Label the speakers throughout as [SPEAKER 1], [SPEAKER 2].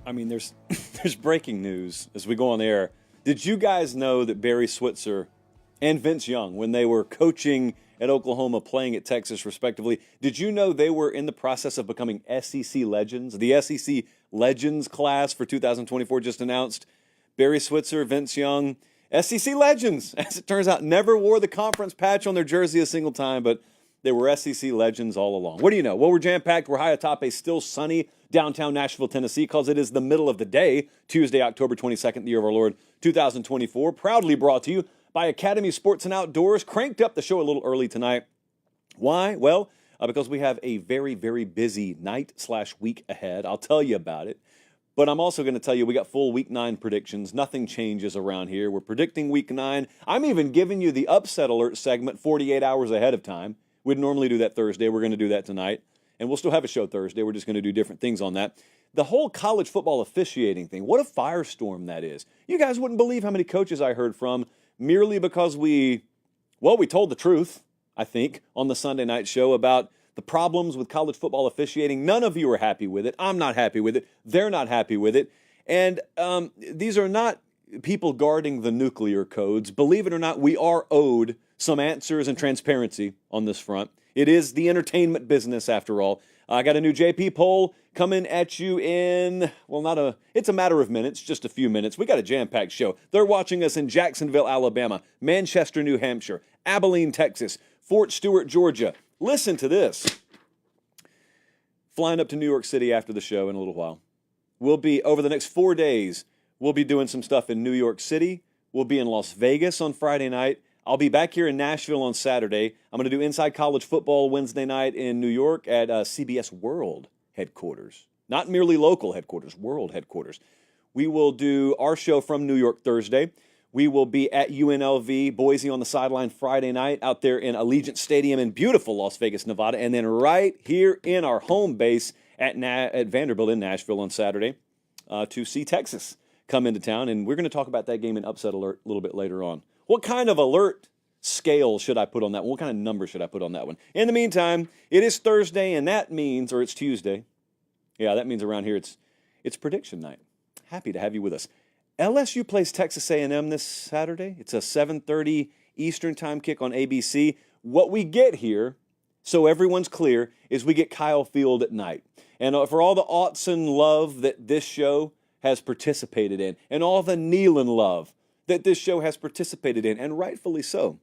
[SPEAKER 1] I mean, there's there's breaking news as we go on air. Did you guys know that Barry Switzer and Vince Young, when they were coaching at Oklahoma, playing at Texas, respectively, did you know they were in the process of becoming SEC legends? The SEC Legends class for 2024 just announced. Barry Switzer, Vince Young, SEC legends. As it turns out, never wore the conference patch on their jersey a single time, but they were SEC legends all along. What do you know? Well, we're jam-packed. We're high atop a still sunny downtown Nashville, Tennessee, because it is the middle of the day, Tuesday, October 22nd, the year of our Lord, 2024. Proudly brought to you by Academy Sports and Outdoors. Cranked up the show a little early tonight. Why? Well, because we have a very, very busy night/week ahead. I'll tell you about it. But I'm also going to tell you we got full Week 9 predictions. Nothing changes around here. We're predicting Week 9. I'm even giving you the upset alert segment 48 hours ahead of time. We'd normally do that Thursday. We're going to do that tonight. And we'll still have a show Thursday. We're just going to do different things on that. The whole college football officiating thing, what a firestorm that is. You guys wouldn't believe how many coaches I heard from merely because we told the truth, I think, on the Sunday night show about the problems with college football officiating. None of you are happy with it. I'm not happy with it. They're not happy with it. And these are not people guarding the nuclear codes. Believe it or not, we are owed some answers and transparency on this front. It is the entertainment business, after all. I got a new JP poll coming at you in, it's a matter of minutes, just a few minutes. We got a jam-packed show. They're watching us in Jacksonville, Alabama, Manchester, New Hampshire, Abilene, Texas, Fort Stewart, Georgia. Listen to this. Flying up to New York City after the show in a little while. We'll be, over the next 4 days, we'll be doing some stuff in New York City. We'll be in Las Vegas on Friday night. I'll be back here in Nashville on Saturday. I'm going to do Inside College Football Wednesday night in New York at CBS World headquarters. Not merely local headquarters, world headquarters. We will do our show from New York Thursday. We will be at UNLV, Boise on the sideline Friday night, out there in Allegiant Stadium in beautiful Las Vegas, Nevada, and then right here in our home base at Vanderbilt in Nashville on Saturday to see Texas come into town. And we're going to talk about that game in Upset Alert a little bit later on. What kind of alert scale should I put on that one? What kind of number should I put on that one? In the meantime, it is Thursday, and that means, or it's Tuesday. Yeah, that means around here it's prediction night. Happy to have you with us. LSU plays Texas A&M this Saturday. It's a 7:30 Eastern time kick on ABC. What we get here, so everyone's clear, is we get Kyle Field at night. And for all the Autzen love that this show has participated in, and all the Nealon love that this show has participated in, and rightfully so,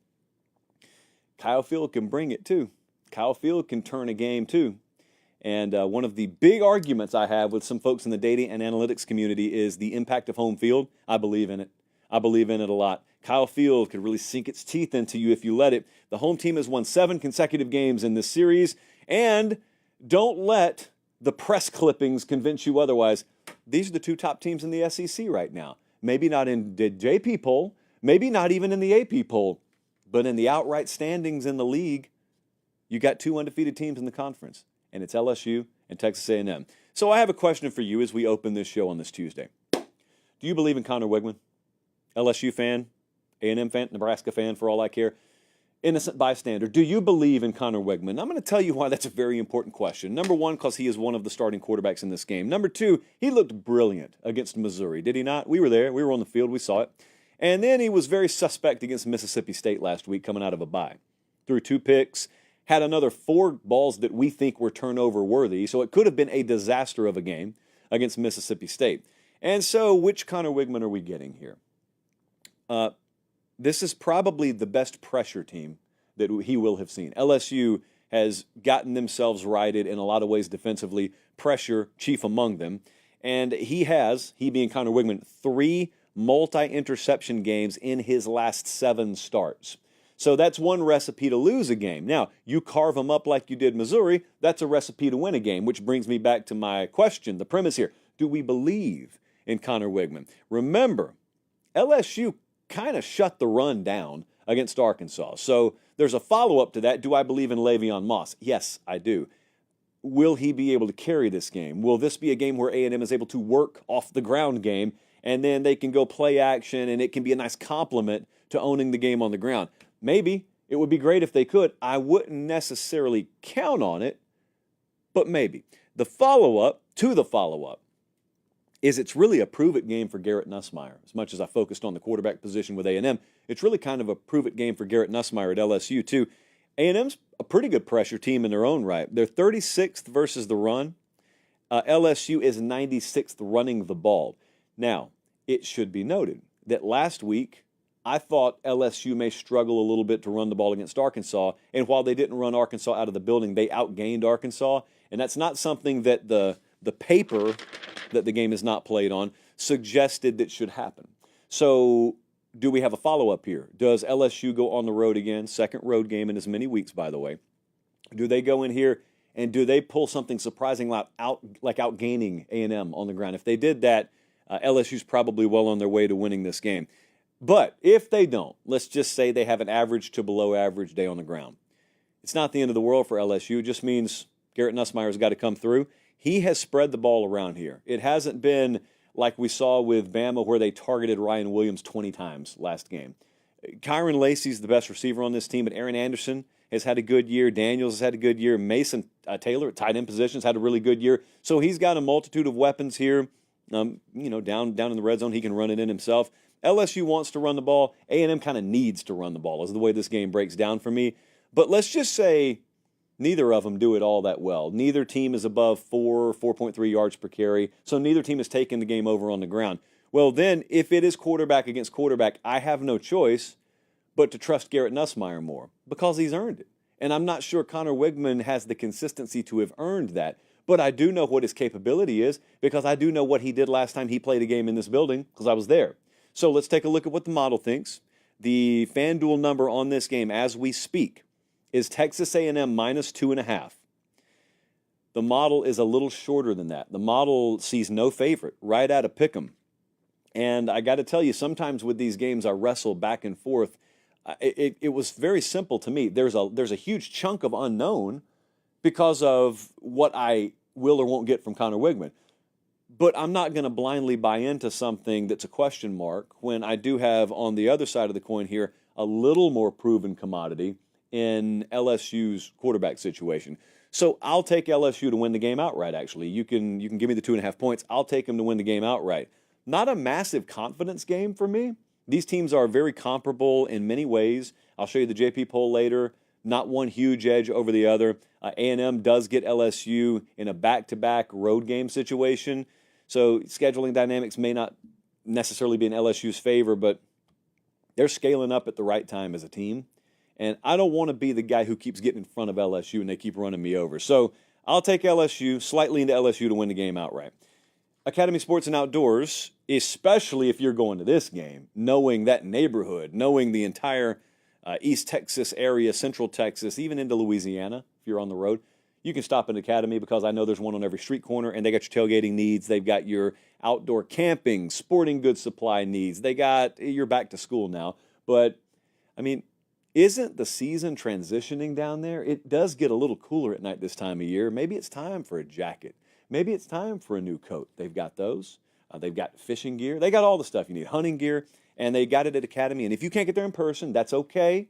[SPEAKER 1] Kyle Field can bring it too. Kyle Field can turn a game too. And one of the big arguments I have with some folks in the data and analytics community is the impact of home field. I believe in it. I believe in it a lot. Kyle Field could really sink its teeth into you if you let it. The home team has won 7 consecutive games in this series. And don't let the press clippings convince you otherwise. These are the 2 top teams in the SEC right now. Maybe not in the JP poll, maybe not even in the AP poll, but in the outright standings in the league, you got 2 undefeated teams in the conference. And it's LSU and Texas A&M. So I have a question for you as we open this show on this Tuesday. Do you believe in Connor Wigman? LSU fan, A&M fan, Nebraska fan, for all I care. Innocent bystander. Do you believe in Connor Wigman? I'm going to tell you why that's a very important question. Number one, because he is one of the starting quarterbacks in this game. Number two, he looked brilliant against Missouri, did he not? We were there. We were on the field. We saw it. And then he was very suspect against Mississippi State last week coming out of a bye. Threw 2 picks. Had another 4 balls that we think were turnover worthy, so it could have been a disaster of a game against Mississippi State. And so, which Connor Wigman are we getting here? This is probably the best pressure team that he will have seen. LSU has gotten themselves righted in a lot of ways defensively, pressure chief among them. And he being Connor Wigman, 3 multi-interception games in his last 7 starts. So that's one recipe to lose a game. Now, you carve them up like you did Missouri, that's a recipe to win a game, which brings me back to my question, the premise here. Do we believe in Connor Wigman? Remember, LSU kind of shut the run down against Arkansas. So there's a follow-up to that. Do I believe in Le'Veon Moss? Yes, I do. Will he be able to carry this game? Will this be a game where A&M is able to work off the ground game, and then they can go play action, and it can be a nice complement to owning the game on the ground? Maybe. It would be great if they could. I wouldn't necessarily count on it, but maybe. The follow-up to the follow-up is it's really a prove-it game for Garrett Nussmeier. As much as I focused on the quarterback position with A&M, it's really kind of a prove-it game for Garrett Nussmeier at LSU, too. A&M's a pretty good pressure team in their own right. They're 36th versus the run. LSU is 96th running the ball. Now, it should be noted that last week, I thought LSU may struggle a little bit to run the ball against Arkansas, and while they didn't run Arkansas out of the building, they outgained Arkansas, and that's not something that the paper that the game is not played on suggested that should happen. So do we have a follow-up here? Does LSU go on the road again? Second road game in as many weeks, by the way. Do they go in here and do they pull something surprising like outgaining A&M on the ground? If they did that, LSU's probably well on their way to winning this game. But if they don't, let's just say they have an average to below average day on the ground. It's not the end of the world for LSU. It just means Garrett Nussmeier's got to come through. He has spread the ball around here. It hasn't been like we saw with Bama where they targeted Ryan Williams 20 times last game. Kyron Lacey's the best receiver on this team, but Aaron Anderson has had a good year. Daniels has had a good year. Mason Taylor at tight end positions had a really good year. So he's got a multitude of weapons here. Down in the red zone, he can run it in himself. LSU wants to run the ball. A&M kind of needs to run the ball is the way this game breaks down for me. But let's just say neither of them do it all that well. Neither team is above 4.3 yards per carry, so neither team has taken the game over on the ground. Well, then, if it is quarterback against quarterback, I have no choice but to trust Garrett Nussmeier more because he's earned it. And I'm not sure Connor Wigman has the consistency to have earned that. But I do know what his capability is because I do know what he did last time he played a game in this building because I was there. So let's take a look at what the model thinks. The FanDuel number on this game as we speak is Texas A&M minus 2.5. The model is a little shorter than that. The model sees no favorite, right at a pick'em. And I got to tell you, sometimes with these games, I wrestle back and forth. It was very simple to me. There's a huge chunk of unknown because of what I will or won't get from Connor Wigman. But I'm not going to blindly buy into something that's a question mark when I do have on the other side of the coin here a little more proven commodity in LSU's quarterback situation. So I'll take LSU to win the game outright, actually. You can give me the 2.5 points. I'll take them to win the game outright. Not a massive confidence game for me. These teams are very comparable in many ways. I'll show you the JP poll later. Not one huge edge over the other. A&M does get LSU in a back-to-back road game situation. So scheduling dynamics may not necessarily be in LSU's favor, but they're scaling up at the right time as a team. And I don't want to be the guy who keeps getting in front of LSU and they keep running me over. So I'll take LSU, slightly into LSU to win the game outright. Academy Sports and Outdoors, especially if you're going to this game, knowing that neighborhood, knowing the entire East Texas area, Central Texas, even into Louisiana, if you're on the road, you can stop at Academy because I know there's one on every street corner, and they got your tailgating needs. They've got your outdoor camping, sporting goods supply needs. They got you're back to school now. But, I mean, isn't the season transitioning down there? It does get a little cooler at night this time of year. Maybe it's time for a jacket. Maybe it's time for a new coat. They've got those. They've got fishing gear. They got all the stuff you need, hunting gear, and they got it at Academy. And if you can't get there in person, that's okay.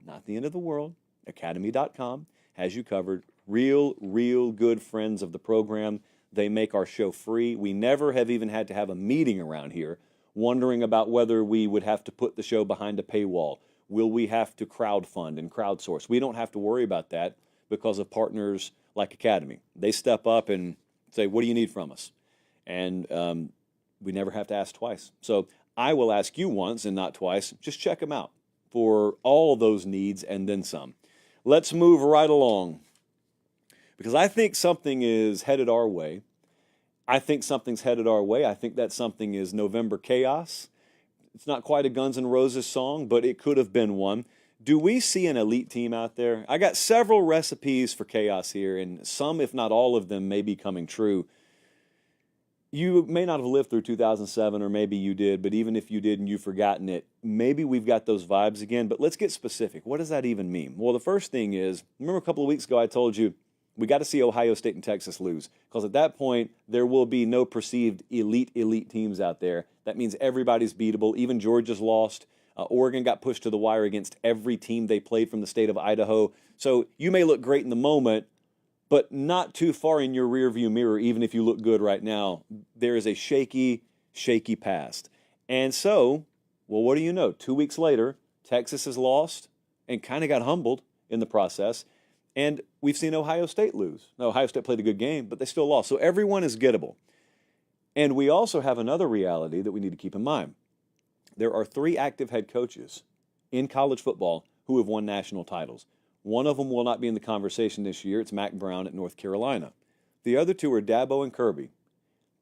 [SPEAKER 1] Not the end of the world. Academy.com has you covered. Real good friends of the program. They make our show free. We never have even had to have a meeting around here wondering about whether we would have to put the show behind a paywall. Will we have to crowdfund and crowdsource? We don't have to worry about that because of partners like Academy. They step up and say, what do you need from us? And we never have to ask twice. So I will ask you once and not twice. Just check them out for all of those needs and then some. Let's move right along because I think something is headed our way. I think something's headed our way. I think that something is November Chaos. It's not quite a Guns N' Roses song, but it could have been one. Do we see an elite team out there? I got several recipes for chaos here, and some, if not all of them, may be coming true. You may not have lived through 2007, or maybe you did, but even if you did and you've forgotten it, maybe we've got those vibes again. But let's get specific. What does that even mean? Well, the first thing is, remember a couple of weeks ago I told you we got to see Ohio State and Texas lose, because at that point there will be no perceived elite teams out there. That means everybody's beatable. Even Georgia's lost. Oregon got pushed to the wire against every team they played from the state of Idaho. So you may look great in the moment, but not too far in your rearview mirror, even if you look good right now. There is a shaky, shaky past. And so, well, what do you know? 2 weeks later, Texas has lost and kind of got humbled in the process. And we've seen Ohio State lose. Now, Ohio State played a good game, but they still lost. So everyone is gettable. And we also have another reality that we need to keep in mind. There are 3 active head coaches in college football who have won national titles. One of them will not be in the conversation this year. It's Mack Brown at North Carolina. The other 2 are Dabo and Kirby.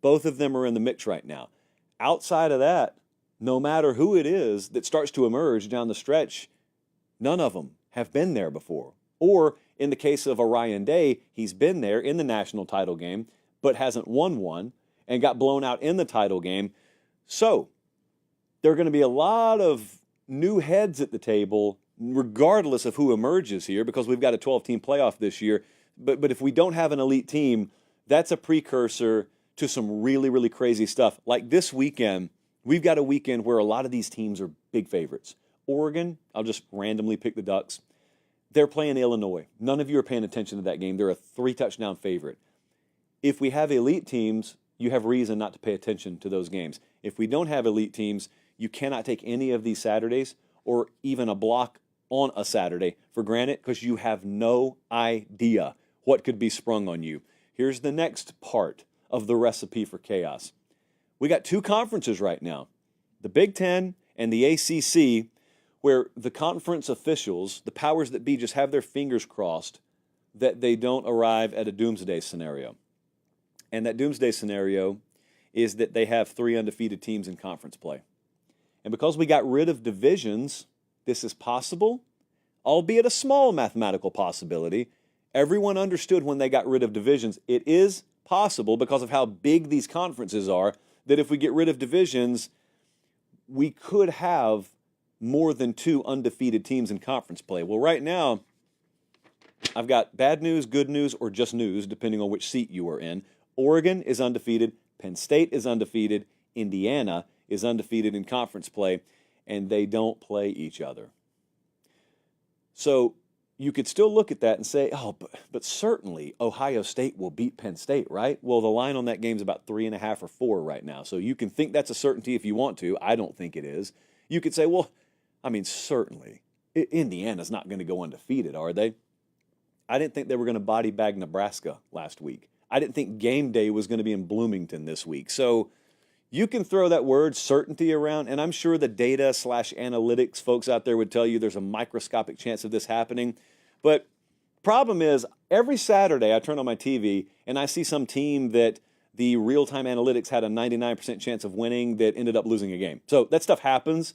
[SPEAKER 1] Both of them are in the mix right now. Outside of that, no matter who it is that starts to emerge down the stretch, none of them have been there before. Or in the case of Orion Day, he's been there in the national title game, but hasn't won one and got blown out in the title game. So there are going to be a lot of new heads at the table, regardless of who emerges here, because we've got a 12-team playoff this year. But if we don't have an elite team, that's a precursor to some really, really crazy stuff. Like this weekend, we've got a weekend where a lot of these teams are big favorites. Oregon, I'll just randomly pick the Ducks. They're playing Illinois. None of you are paying attention to that game. They're a 3-touchdown favorite. If we have elite teams, you have reason not to pay attention to those games. If we don't have elite teams, you cannot take any of these Saturdays or even a block on a Saturday for granted, because you have no idea what could be sprung on you. Here's the next part of the recipe for chaos. We got 2 conferences right now, the Big Ten and the ACC, where the conference officials, the powers that be, just have their fingers crossed that they don't arrive at a doomsday scenario. And that doomsday scenario is that they have 3 undefeated teams in conference play. And because we got rid of divisions, this is possible, albeit a small mathematical possibility. Everyone understood when they got rid of divisions, it is possible, because of how big these conferences are, that if we get rid of divisions, we could have more than 2 undefeated teams in conference play. Well, right now, I've got bad news, good news, or just news, depending on which seat you are in. Oregon is undefeated. Penn State is undefeated. Indiana is undefeated in conference play, and they don't play each other. So you could still look at that and say, oh, but certainly Ohio State will beat Penn State, right? Well, the line on that game is about 3.5 or 4 right now. So you can think that's a certainty if you want to. I don't think it is. You could say, well, I mean, certainly Indiana's not going to go undefeated, are they? I didn't think they were going to body bag Nebraska last week. I didn't think game day was going to be in Bloomington this week. So you can throw that word certainty around, and I'm sure the data/analytics folks out there would tell you there's a microscopic chance of this happening. But problem is, every Saturday I turn on my TV and I see some team that the real-time analytics had a 99% chance of winning that ended up losing a game. So that stuff happens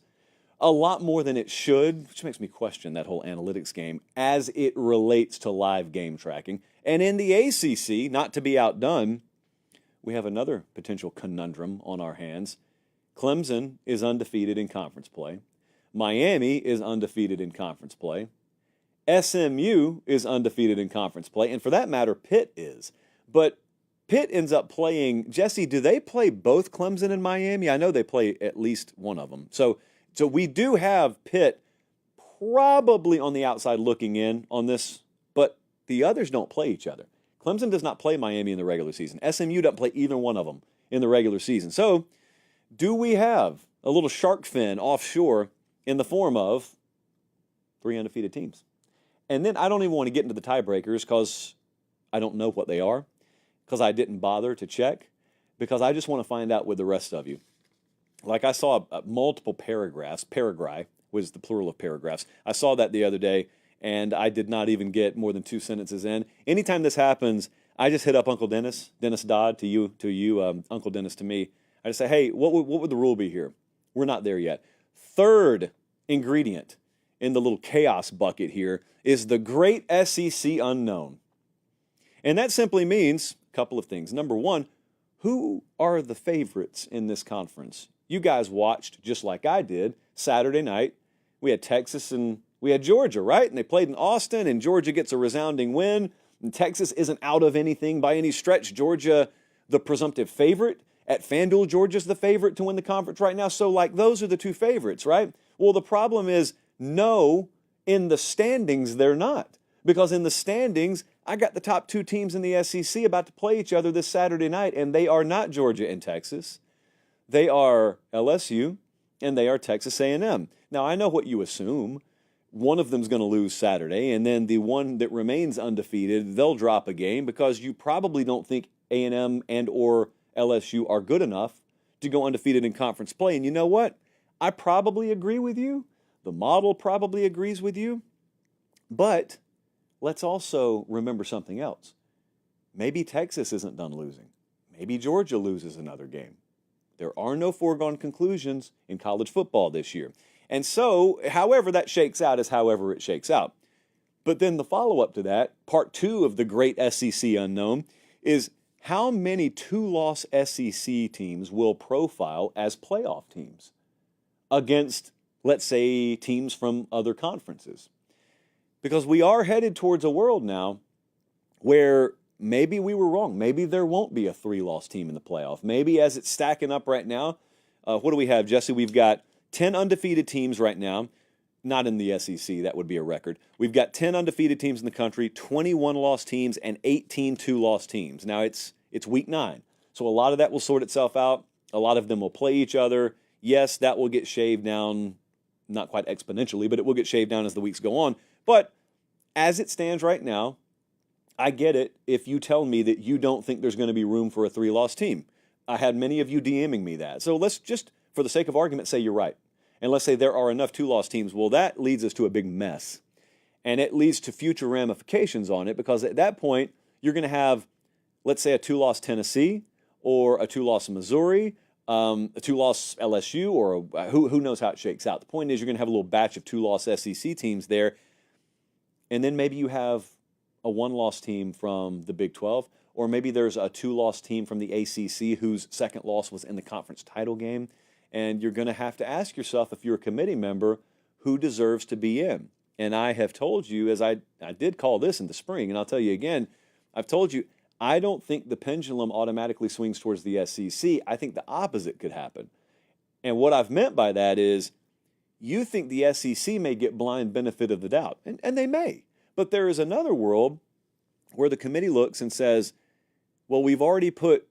[SPEAKER 1] a lot more than it should, which makes me question that whole analytics game as it relates to live game tracking. And in the ACC, not to be outdone, we have another potential conundrum on our hands. Clemson is undefeated in conference play. Miami is undefeated in conference play. SMU is undefeated in conference play. And for that matter, Pitt is. But Pitt ends up playing, Jesse, do they play both Clemson and Miami? I know they play at least one of them. So we do have Pitt probably on the outside looking in on this, but the others don't play each other. Clemson does not play Miami in the regular season. SMU doesn't play either one of them in the regular season. So do we have a little shark fin offshore in the form of 3 undefeated teams? And then I don't even want to get into the tiebreakers because I don't know what they are, because I didn't bother to check, because I just want to find out with the rest of you. Like I saw multiple paragraphs. Paragraph was the plural of paragraphs. I saw that the other day, and I did not even get more than 2 sentences in. Anytime this happens, I just hit up Uncle Dennis Dodd, to you, Uncle Dennis to me. I just say, hey, what would the rule be here? We're not there yet. Third ingredient in the little chaos bucket here is the great SEC unknown. And that simply means a couple of things. Number one, who are the favorites in this conference? You guys watched, just like I did, Saturday night. We had Texas and we had Georgia, right? And they played in Austin, and Georgia gets a resounding win. And Texas isn't out of anything by any stretch. Georgia, the presumptive favorite. At FanDuel, Georgia's the favorite to win the conference right now. So, like, those are the 2 favorites, right? Well, the problem is, no, in the standings, they're not. Because in the standings, I got the top 2 teams in the SEC about to play each other this Saturday night, and they are not Georgia and Texas. They are LSU, and they are Texas A&M. Now, I know what you assume. One of them's going to lose Saturday, and then the one that remains undefeated, they'll drop a game because you probably don't think A&M and or LSU are good enough to go undefeated in conference play. And you know what? I probably agree with you. The model probably agrees with you. But let's also remember something else. Maybe Texas isn't done losing. Maybe Georgia loses another game. There are no foregone conclusions in college football this year. And so, however that shakes out is however it shakes out. But then the follow-up to that, part 2 of the great SEC unknown, is how many 2-loss SEC teams will profile as playoff teams against, let's say, teams from other conferences? Because we are headed towards a world now where maybe we were wrong. Maybe there won't be a 3-loss team in the playoff. Maybe as it's stacking up right now, what do we have, Jesse? We've got 10 undefeated teams right now. Not in the SEC, that would be a record. We've got 10 undefeated teams in the country, 21 lost teams, and 18 2-loss teams. Now, it's week 9, so a lot of that will sort itself out. A lot of them will play each other. Yes, that will get shaved down, not quite exponentially, but it will get shaved down as the weeks go on. But as it stands right now, I get it if you tell me that you don't think there's going to be room for a 3-loss team. I had many of you DMing me that. So let's just, for the sake of argument, say you're right. And let's say there are enough 2-loss teams. Well, that leads us to a big mess. And it leads to future ramifications on it, because at that point, you're going to have, let's say, a 2-loss Tennessee or a 2-loss Missouri, a 2-loss LSU, or who knows how it shakes out. The point is you're going to have a little batch of 2-loss SEC teams there. And then maybe you have a 1-loss team from the Big 12, or maybe there's a 2-loss team from the ACC whose second loss was in the conference title game. And you're going to have to ask yourself, if you're a committee member, who deserves to be in. And I have told you, as I did call this in the spring, and I'll tell you again, I've told you, I don't think the pendulum automatically swings towards the SEC. I think the opposite could happen. And what I've meant by that is, you think the SEC may get blind benefit of the doubt, and they may. But there is another world where the committee looks and says, well, we've already put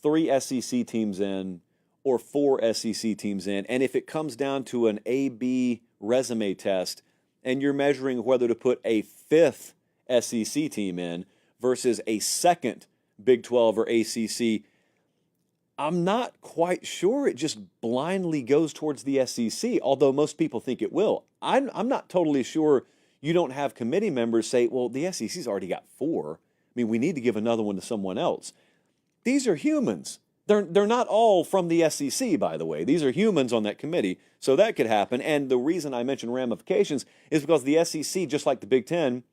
[SPEAKER 1] 3 SEC teams in, or 4 SEC teams in, and if it comes down to an A-B resume test, and you're measuring whether to put a 5th SEC team in versus a 2nd Big 12 or ACC, I'm not quite sure it just blindly goes towards the SEC, although most people think it will. I'm not totally sure you don't have committee members say, well, the SEC's already got 4. I mean, we need to give another one to someone else. These are humans. They're not all from the SEC, by the way. These are humans on that committee, so that could happen. And the reason I mention ramifications is because the SEC, just like the Big Ten,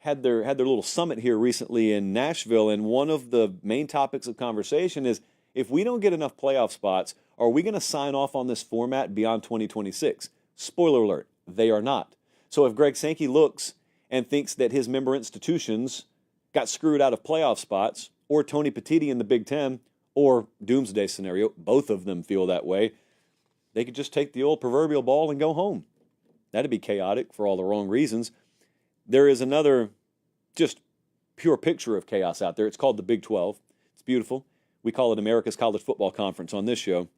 [SPEAKER 1] had their little summit here recently in Nashville, and one of the main topics of conversation is, if we don't get enough playoff spots, are we going to sign off on this format beyond 2026? Spoiler alert, they are not. So if Greg Sankey looks and thinks that his member institutions got screwed out of playoff spots, or Tony Petitti in the Big Ten, or doomsday scenario, both of them feel that way, they could just take the old proverbial ball and go home. That'd be chaotic for all the wrong reasons. There is another just pure picture of chaos out there. It's called the Big 12. It's beautiful. We call it America's College Football Conference on this show.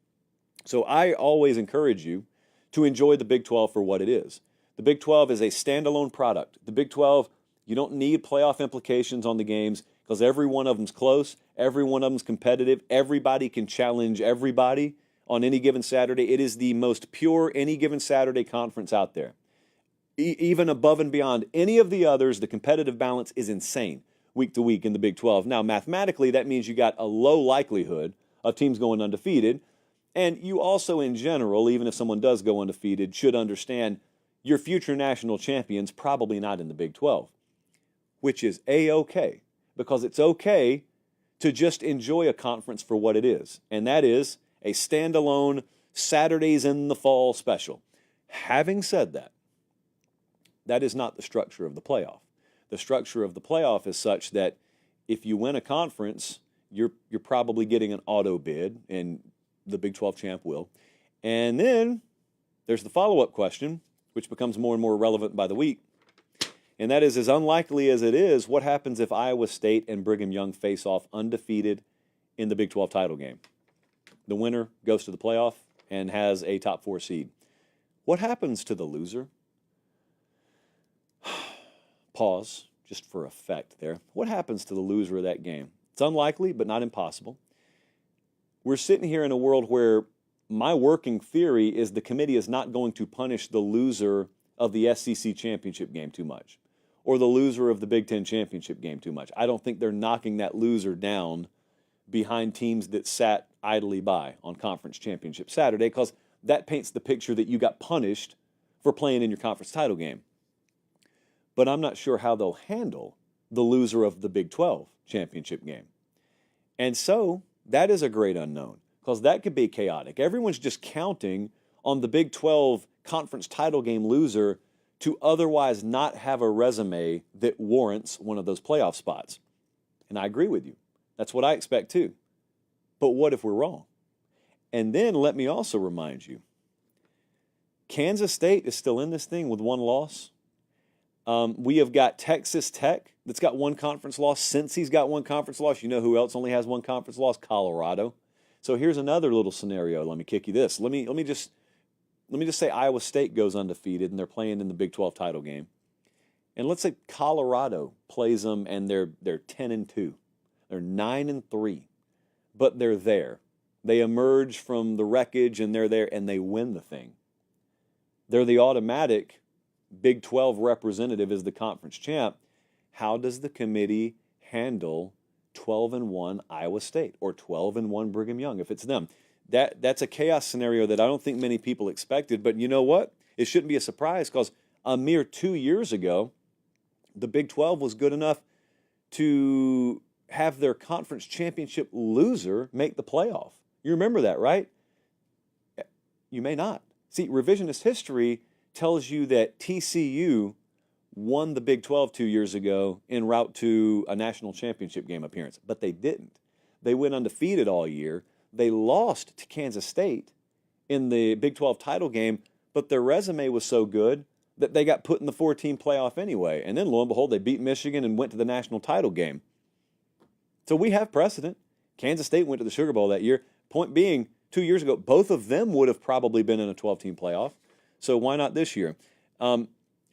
[SPEAKER 1] So I always encourage you to enjoy the Big 12 for what it is. The Big 12 is a standalone product. The Big 12, you don't need playoff implications on the games because every one of them's close, every one of them's competitive, everybody can challenge everybody on any given Saturday. It is the most pure any given Saturday conference out there. Even above and beyond any of the others, the competitive balance is insane week to week in the Big 12. Now, mathematically, that means you got a low likelihood of teams going undefeated. And you also, in general, even if someone does go undefeated, should understand your future national champion's probably not in the Big 12, which is A-OK, because it's okay to just enjoy a conference for what it is, and that is a standalone Saturdays in the fall special. Having said that, that is not the structure of the playoff. The structure of the playoff is such that if you win a conference, you're probably getting an auto bid, and the Big 12 champ will. And then there's the follow-up question, which becomes more and more relevant by the week. and that is, as unlikely as it is, what happens if Iowa State and Brigham Young face off undefeated in the Big 12 title game? The winner goes to the playoff and has a top 4 seed. What happens to the loser? Pause, just for effect there. What happens to the loser of that game? It's unlikely, but not impossible. We're sitting here in a world where my working theory is the committee is not going to punish the loser of the SEC championship game too much, or the loser of the Big Ten championship game too much. I don't think they're knocking that loser down behind teams that sat idly by on Conference Championship Saturday, because that paints the picture that you got punished for playing in your conference title game. But I'm not sure how they'll handle the loser of the Big 12 championship game. And so that is a great unknown, because that could be chaotic. Everyone's just counting on the Big 12 conference title game loser to otherwise not have a resume that warrants one of those playoff spots. And I agree with you. That's what I expect too. But what if we're wrong? And then let me also remind you, Kansas State is still in this thing with 1 loss. We have got Texas Tech that's got 1 conference loss. Cincy's got 1 conference loss. You know who else only has 1 conference loss? Colorado. So here's another little scenario. Let me kick you this. Let me just say Iowa State goes undefeated and they're playing in the Big 12 title game. And let's say Colorado plays them and they're 10-2. They're 9-3. But they're there. They emerge from the wreckage and they're there and they win the thing. They're the automatic Big 12 representative as the conference champ. How does the committee handle 12-1 Iowa State or 12-1 Brigham Young if it's them? That's a chaos scenario that I don't think many people expected. But you know what? It shouldn't be a surprise, because a mere 2 years ago, the Big 12 was good enough to have their conference championship loser make the playoff. You remember that, right? You may not. See, revisionist history tells you that TCU won the Big 12 2 years ago en route to a national championship game appearance, but they didn't. They went undefeated all year. They lost to Kansas State in the Big 12 title game, but their resume was so good that they got put in the 4-team playoff anyway. And then, lo and behold, they beat Michigan and went to the national title game. So we have precedent. Kansas State went to the Sugar Bowl that year. Point being, 2 years ago, both of them would have probably been in a 12-team playoff. So why not this year?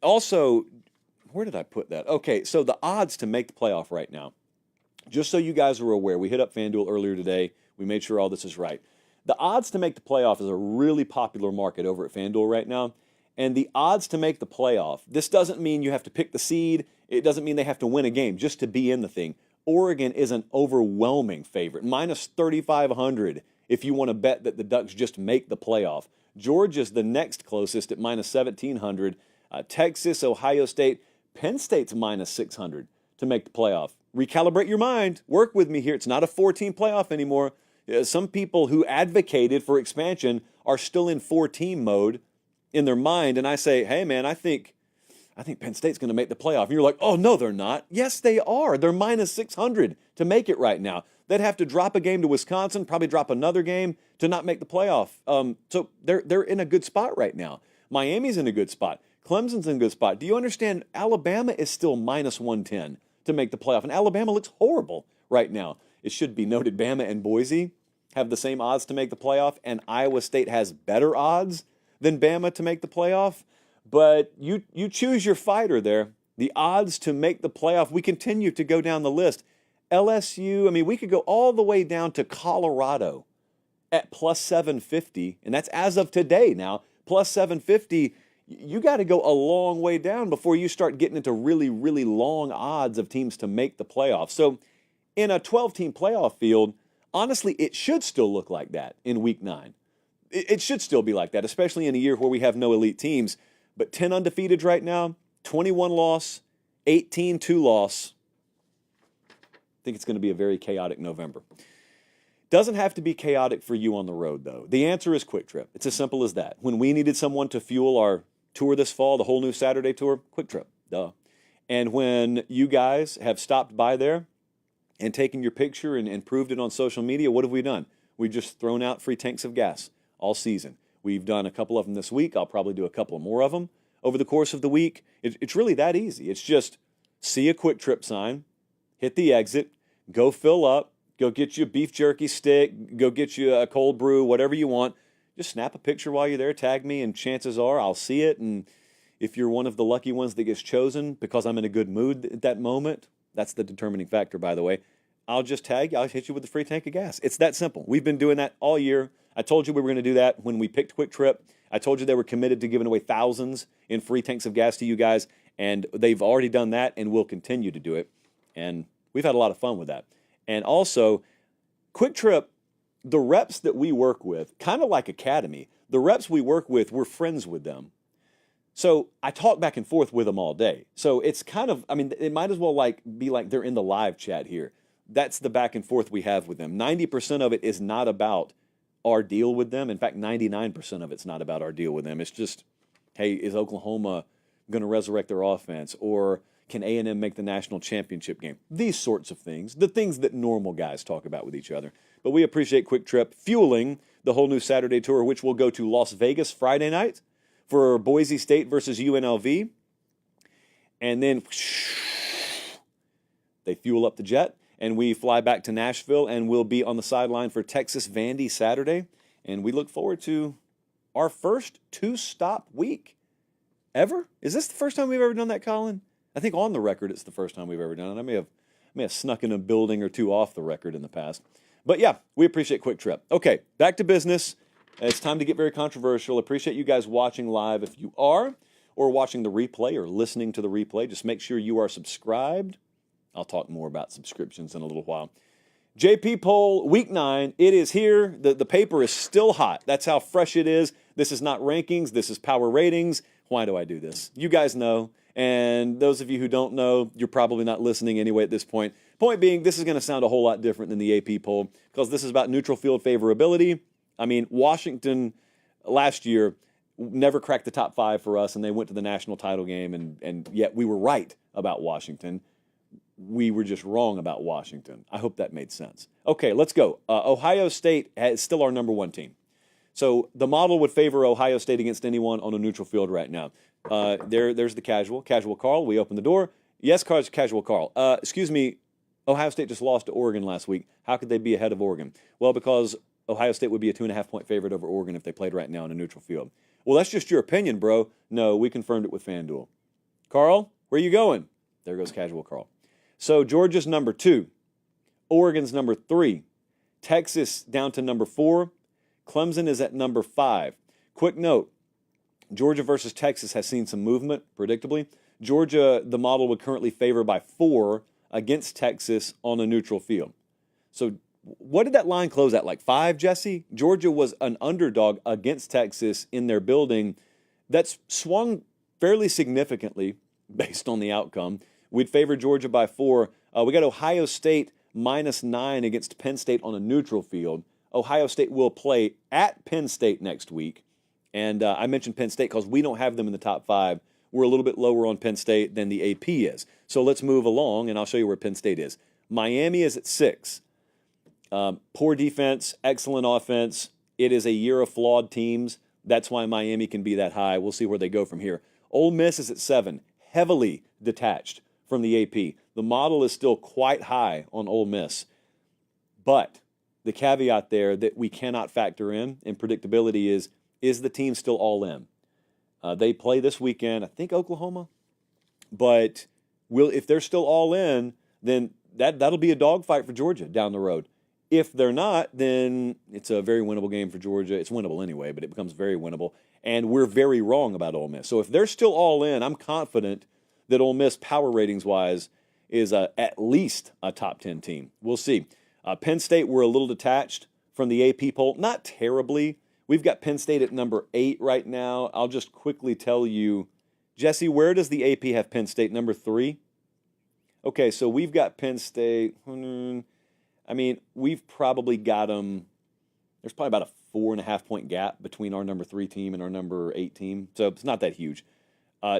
[SPEAKER 1] Also, where did I put that? Okay, so the odds to make the playoff right now, just so you guys are aware, we hit up FanDuel earlier today. We made sure all this is right. The odds to make the playoff is a really popular market over at FanDuel right now. And the odds to make the playoff, this doesn't mean you have to pick the seed. It doesn't mean they have to win a game just to be in the thing. Oregon is an overwhelming favorite, minus 3,500 if you want to bet that the Ducks just make the playoff. Georgia's the next closest at minus 1,700. Texas, Ohio State, Penn State's minus 600 to make the playoff. Recalibrate your mind. Work with me here. It's not a 4-team playoff anymore. Some people who advocated for expansion are still in 4-team mode in their mind, and I say, hey, man, I think Penn State's going to make the playoff. And you're like, oh, no, they're not. Yes, they are. They're minus 600 to make it right now. They'd have to drop a game to Wisconsin, probably drop another game to not make the playoff. So they're in a good spot right now. Miami's in a good spot. Clemson's in a good spot. Do you understand? Alabama is still minus 110 to make the playoff, and Alabama looks horrible right now. It should be noted Bama and Boise have the same odds to make the playoff, and Iowa State has better odds than Bama to make the playoff. But you choose your fighter there. The odds to make the playoff, we continue to go down the list. LSU, I mean, we could go all the way down to Colorado at plus 750, and that's as of today now. Plus 750, you got to go a long way down before you start getting into really, really long odds of teams to make the playoff. So in a 12-team playoff field, honestly, it should still look like that in Week 9. It should still be like that, especially in a year where we have no elite teams. But 10 undefeated right now, 21 loss, 18 2-loss. I think it's going to be a very chaotic November. Doesn't have to be chaotic for you on the road, though. The answer is Quick Trip. It's as simple as that. When we needed someone to fuel our tour this fall, the whole new Saturday tour, Quick Trip, duh. And when you guys have stopped by there and taken your picture and proved it on social media, what have we done? We've just thrown out free tanks of gas all season. We've done a couple of them this week. I'll probably do a couple more of them over the course of the week. It's really that easy. It's just see a Quick Trip sign, hit the exit, go fill up, go get you a beef jerky stick, go get you a cold brew, whatever you want. Just snap a picture while you're there, tag me, and chances are I'll see it. And if you're one of the lucky ones that gets chosen because I'm in a good mood at that moment, that's the determining factor, by the way, I'll just tag you. I'll hit you with a free tank of gas. It's that simple. We've been doing that all year. I told you we were going to do that when we picked Quick Trip. I told you they were committed to giving away thousands in free tanks of gas to you guys, and they've already done that and will continue to do it. And we've had a lot of fun with that. And also, Quick Trip, the reps that we work with, kind of like Academy, the reps we work with, we're friends with them. So I talk back and forth with them all day. So it's kind of, I mean, it might as well be like they're in the live chat here. That's the back and forth we have with them. 90% of it is not about our deal with them. In fact, 99% of it's not about our deal with them. It's just, hey, is Oklahoma going to resurrect their offense? Or can A&M make the national championship game? These sorts of things, the things that normal guys talk about with each other. But we appreciate Quick Trip fueling the whole new Saturday tour, which will go to Las Vegas Friday night for Boise State versus UNLV. And then they fuel up the jet, and we fly back to Nashville, and we'll be on the sideline for Texas Vandy Saturday. And we look forward to our first 2-stop week ever. Is this the first time we've ever done that, Colin? I think on the record it's the first time we've ever done it. I may have snuck in a building or two off the record in the past. But yeah, we appreciate Quick Trip. Okay, back to business. It's time to get very controversial. Appreciate you guys watching live if you are, or watching the replay or listening to the replay. Just make sure you are subscribed. I'll talk more about subscriptions in a little while. JP poll, week 9, it is here. The paper is still hot. That's how fresh it is. This is not rankings. This is power ratings. Why do I do this? You guys know. And those of you who don't know, you're probably not listening anyway at this point. Point being, this is going to sound a whole lot different than the AP poll because this is about neutral field favorability. I mean, Washington last year never cracked the top 5 for us, and they went to the national title game, and yet we were right about Washington. We were just wrong about Washington. I hope that made sense. Okay, let's go. Ohio State is still our number 1 team. So the model would favor Ohio State against anyone on a neutral field right now. There's the casual Carl. We open the door. Yes, casual Carl. Excuse me, Ohio State just lost to Oregon last week. How could they be ahead of Oregon? Well, because Ohio State would be a 2.5-point favorite over Oregon if they played right now on a neutral field. Well, that's just your opinion, bro. No, we confirmed it with FanDuel. Carl, where are you going? There goes casual Carl. So Georgia's number 2. Oregon's number 3. Texas down to number 4. Clemson is at number 5. Quick note, Georgia versus Texas has seen some movement, predictably. Georgia, the model would currently favor by 4 against Texas on a neutral field. So what did that line close at, like 5, Jesse? Georgia was an underdog against Texas in their building. That's swung fairly significantly based on the outcome. We'd favor Georgia by 4. We got Ohio State -9 against Penn State on a neutral field. Ohio State will play at Penn State next week. And I mentioned Penn State because we don't have them in the top 5. We're a little bit lower on Penn State than the AP is. So let's move along, and I'll show you where Penn State is. Miami is at 6. Poor defense, excellent offense. It is a year of flawed teams. That's why Miami can be that high. We'll see where they go from here. Ole Miss is at 7, heavily detached from the AP. The model is still quite high on Ole Miss. But the caveat there that we cannot factor in predictability is the team still all in? They play this weekend, I think Oklahoma. But if they're still all in, then that'll be a dogfight for Georgia down the road. If they're not, then it's a very winnable game for Georgia. It's winnable anyway, but it becomes very winnable. And we're very wrong about Ole Miss. So if they're still all in, I'm confident that Ole Miss, power ratings-wise, is at least a top 10 team. We'll see. Penn State, we're a little detached from the AP poll. Not terribly. We've got Penn State at number 8 right now. I'll just quickly tell you, Jesse, where does the AP have Penn State? Number 3? Okay, so we've got Penn State. I mean, we've probably got them. There's probably about a 4.5-point gap between our number 3 team and our number 8 team. So it's not that huge.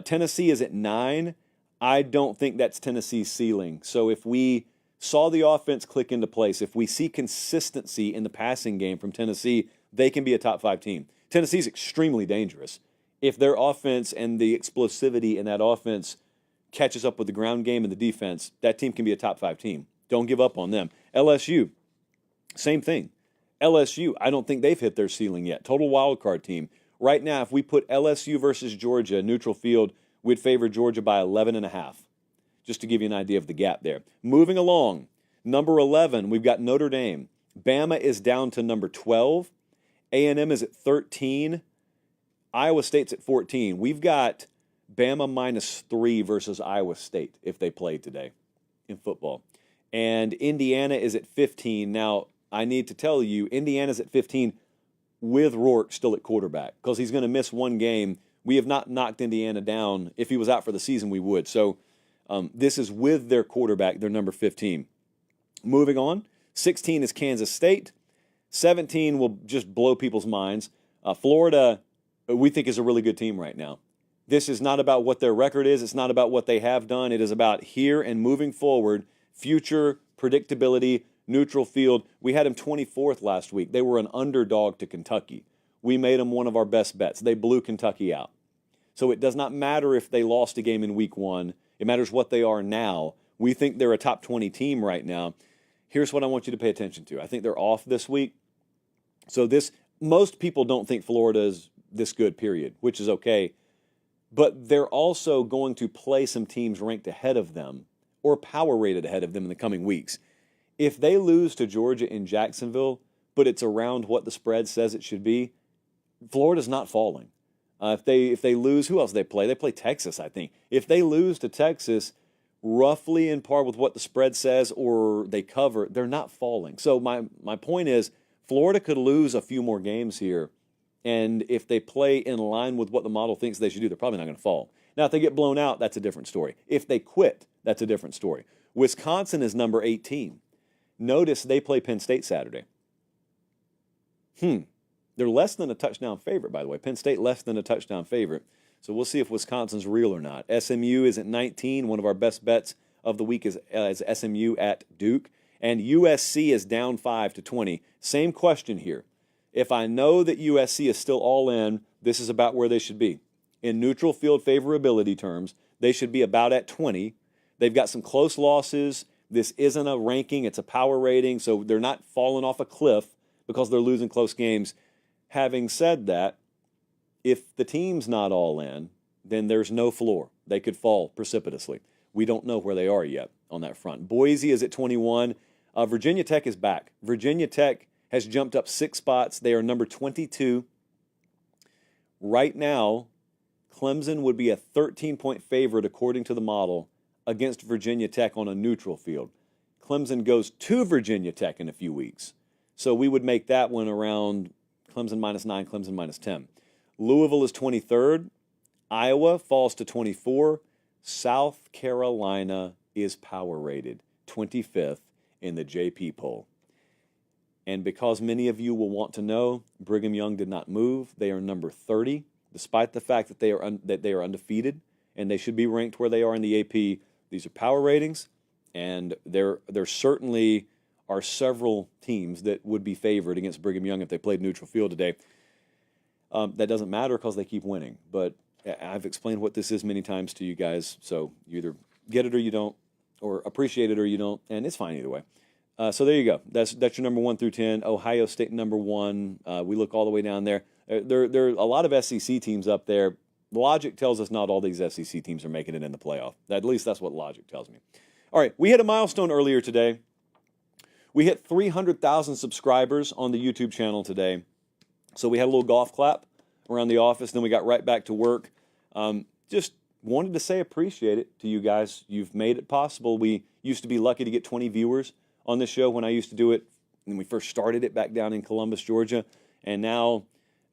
[SPEAKER 1] Tennessee is at 9. I don't think that's Tennessee's ceiling. So if we saw the offense click into place, if we see consistency in the passing game from Tennessee, they can be a top 5 team. Tennessee's extremely dangerous. If their offense and the explosivity in that offense catches up with the ground game and the defense, that team can be a top 5 team. Don't give up on them. LSU, same thing. LSU, I don't think they've hit their ceiling yet. Total wild card team. Right now, if we put LSU versus Georgia, neutral field, we'd favor Georgia by 11.5. Just to give you an idea of the gap there. Moving along, number 11, we've got Notre Dame. Bama is down to number 12. A&M is at 13. Iowa State's at 14. We've got Bama -3 versus Iowa State if they played today in football. And Indiana is at 15. Now, I need to tell you, Indiana's at 15 with Rourke still at quarterback because he's going to miss one game. We have not knocked Indiana down. If he was out for the season, we would. So this is with their quarterback, their number 15. Moving on, 16 is Kansas State. 17 will just blow people's minds. Florida, we think, is a really good team right now. This is not about what their record is. It's not about what they have done. It is about here and moving forward, future predictability, neutral field. We had them 24th last week. They were an underdog to Kentucky. We made them one of our best bets. They blew Kentucky out. So it does not matter if they lost a game in week 1. It matters what they are now. We think they're a top 20 team right now. Here's what I want you to pay attention to. I think they're off this week. So most people don't think Florida is this good, period, which is okay. But they're also going to play some teams ranked ahead of them or power rated ahead of them in the coming weeks. If they lose to Georgia in Jacksonville, but it's around what the spread says it should be, Florida's not falling. If they lose, who else do they play? They play Texas, I think. If they lose to Texas, roughly in par with what the spread says, or they cover, they're not falling. So my point is, Florida could lose a few more games here, and if they play in line with what the model thinks they should do, they're probably not going to fall. Now, if they get blown out, that's a different story. If they quit, that's a different story. Wisconsin is number 18. Notice they play Penn State Saturday. They're less than a touchdown favorite, by the way. Penn State less than a touchdown favorite. So we'll see if Wisconsin's real or not. SMU is at 19. One of our best bets of the week is SMU at Duke. And USC is down 5 to 20. Same question here. If I know that USC is still all in, this is about where they should be. In neutral field favorability terms, they should be about at 20. They've got some close losses. This isn't a ranking, it's a power rating, so they're not falling off a cliff because they're losing close games. Having said that, if the team's not all in, then there's no floor. They could fall precipitously. We don't know where they are yet on that front. Boise is at 21. Virginia Tech is back. Virginia Tech has jumped up 6 spots. They are number 22. Right now, Clemson would be a 13-point favorite according to the model against Virginia Tech on a neutral field. Clemson goes to Virginia Tech in a few weeks. So we would make that one around Clemson -9, Clemson -10. Louisville is 23rd. Iowa falls to 24. South Carolina is power rated 25th in the JP poll. And because many of you will want to know, Brigham Young did not move. They are number 30, despite the fact that they are undefeated, and they should be ranked where they are in the AP. These are power ratings, and there certainly are several teams that would be favored against Brigham Young if they played neutral field today. That doesn't matter because they keep winning. But I've explained what this is many times to you guys, so you either get it or you don't, or appreciate it or you don't, and it's fine either way. So there you go. That's your number 1 through 10. Ohio State number 1. We look all the way down there. There are a lot of SEC teams up there. Logic tells us not all these SEC teams are making it in the playoff. At least that's what logic tells me. All right, we hit a milestone earlier today. We hit 300,000 subscribers on the YouTube channel today. So we had a little golf clap around the office, then we got right back to work. Just wanted to say appreciate it to you guys. You've made it possible. We used to be lucky to get 20 viewers on this show when I used to do it when we first started it back down in Columbus, Georgia. And now,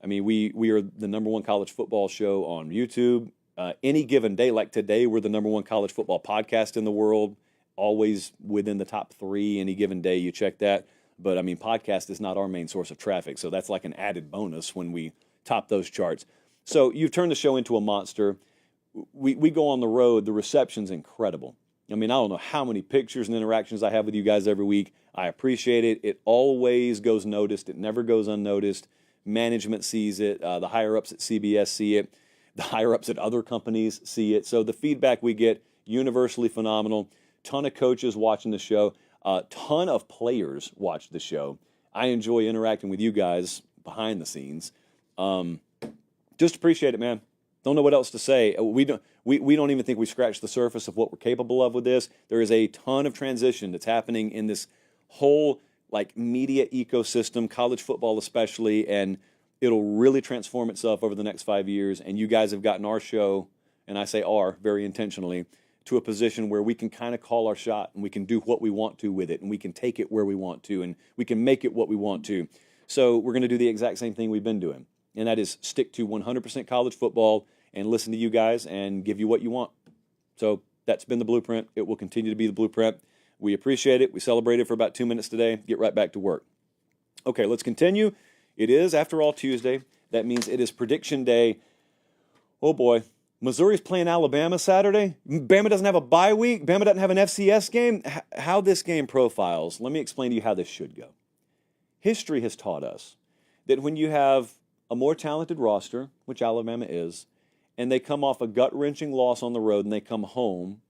[SPEAKER 1] I mean, we are the number 1 college football show on YouTube. Any given day, like today, we're the number 1 college football podcast in the world, always within the top 3 any given day. You check that. But, I mean, podcast is not our main source of traffic, so that's like an added bonus when we top those charts. So you've turned the show into a monster. We go on the road. The reception's incredible. I mean, I don't know how many pictures and interactions I have with you guys every week. I appreciate it. It always goes noticed. It never goes unnoticed. Management sees it. The higher-ups at CBS see it. The higher-ups at other companies see it. So the feedback we get, universally phenomenal. Ton of coaches watching the show. A ton of players watch the show. I enjoy interacting with you guys behind the scenes. Just appreciate it, man. Don't know what else to say. We don't even think we scratched the surface of what we're capable of with this. There is a ton of transition that's happening in this whole like media ecosystem, college football especially, and it'll really transform itself over the next 5 years. And you guys have gotten our show, and I say our very intentionally, to a position where we can kind of call our shot and we can do what we want to with it, and we can take it where we want to, and we can make it what we want to. So we're going to do the exact same thing we've been doing, and that is stick to 100% college football and listen to you guys and give you what you want. So that's been the blueprint. It will continue to be the blueprint. We appreciate it. We celebrated for about 2 minutes today. Get right back to work. Okay, let's continue. It is, after all, Tuesday. That means it is prediction day. Oh, boy. Missouri's playing Alabama Saturday. Bama doesn't have a bye week. Bama doesn't have an FCS game. How this game profiles, let me explain to you how this should go. History has taught us that when you have a more talented roster, which Alabama is, and they come off a gut-wrenching loss on the road and they come home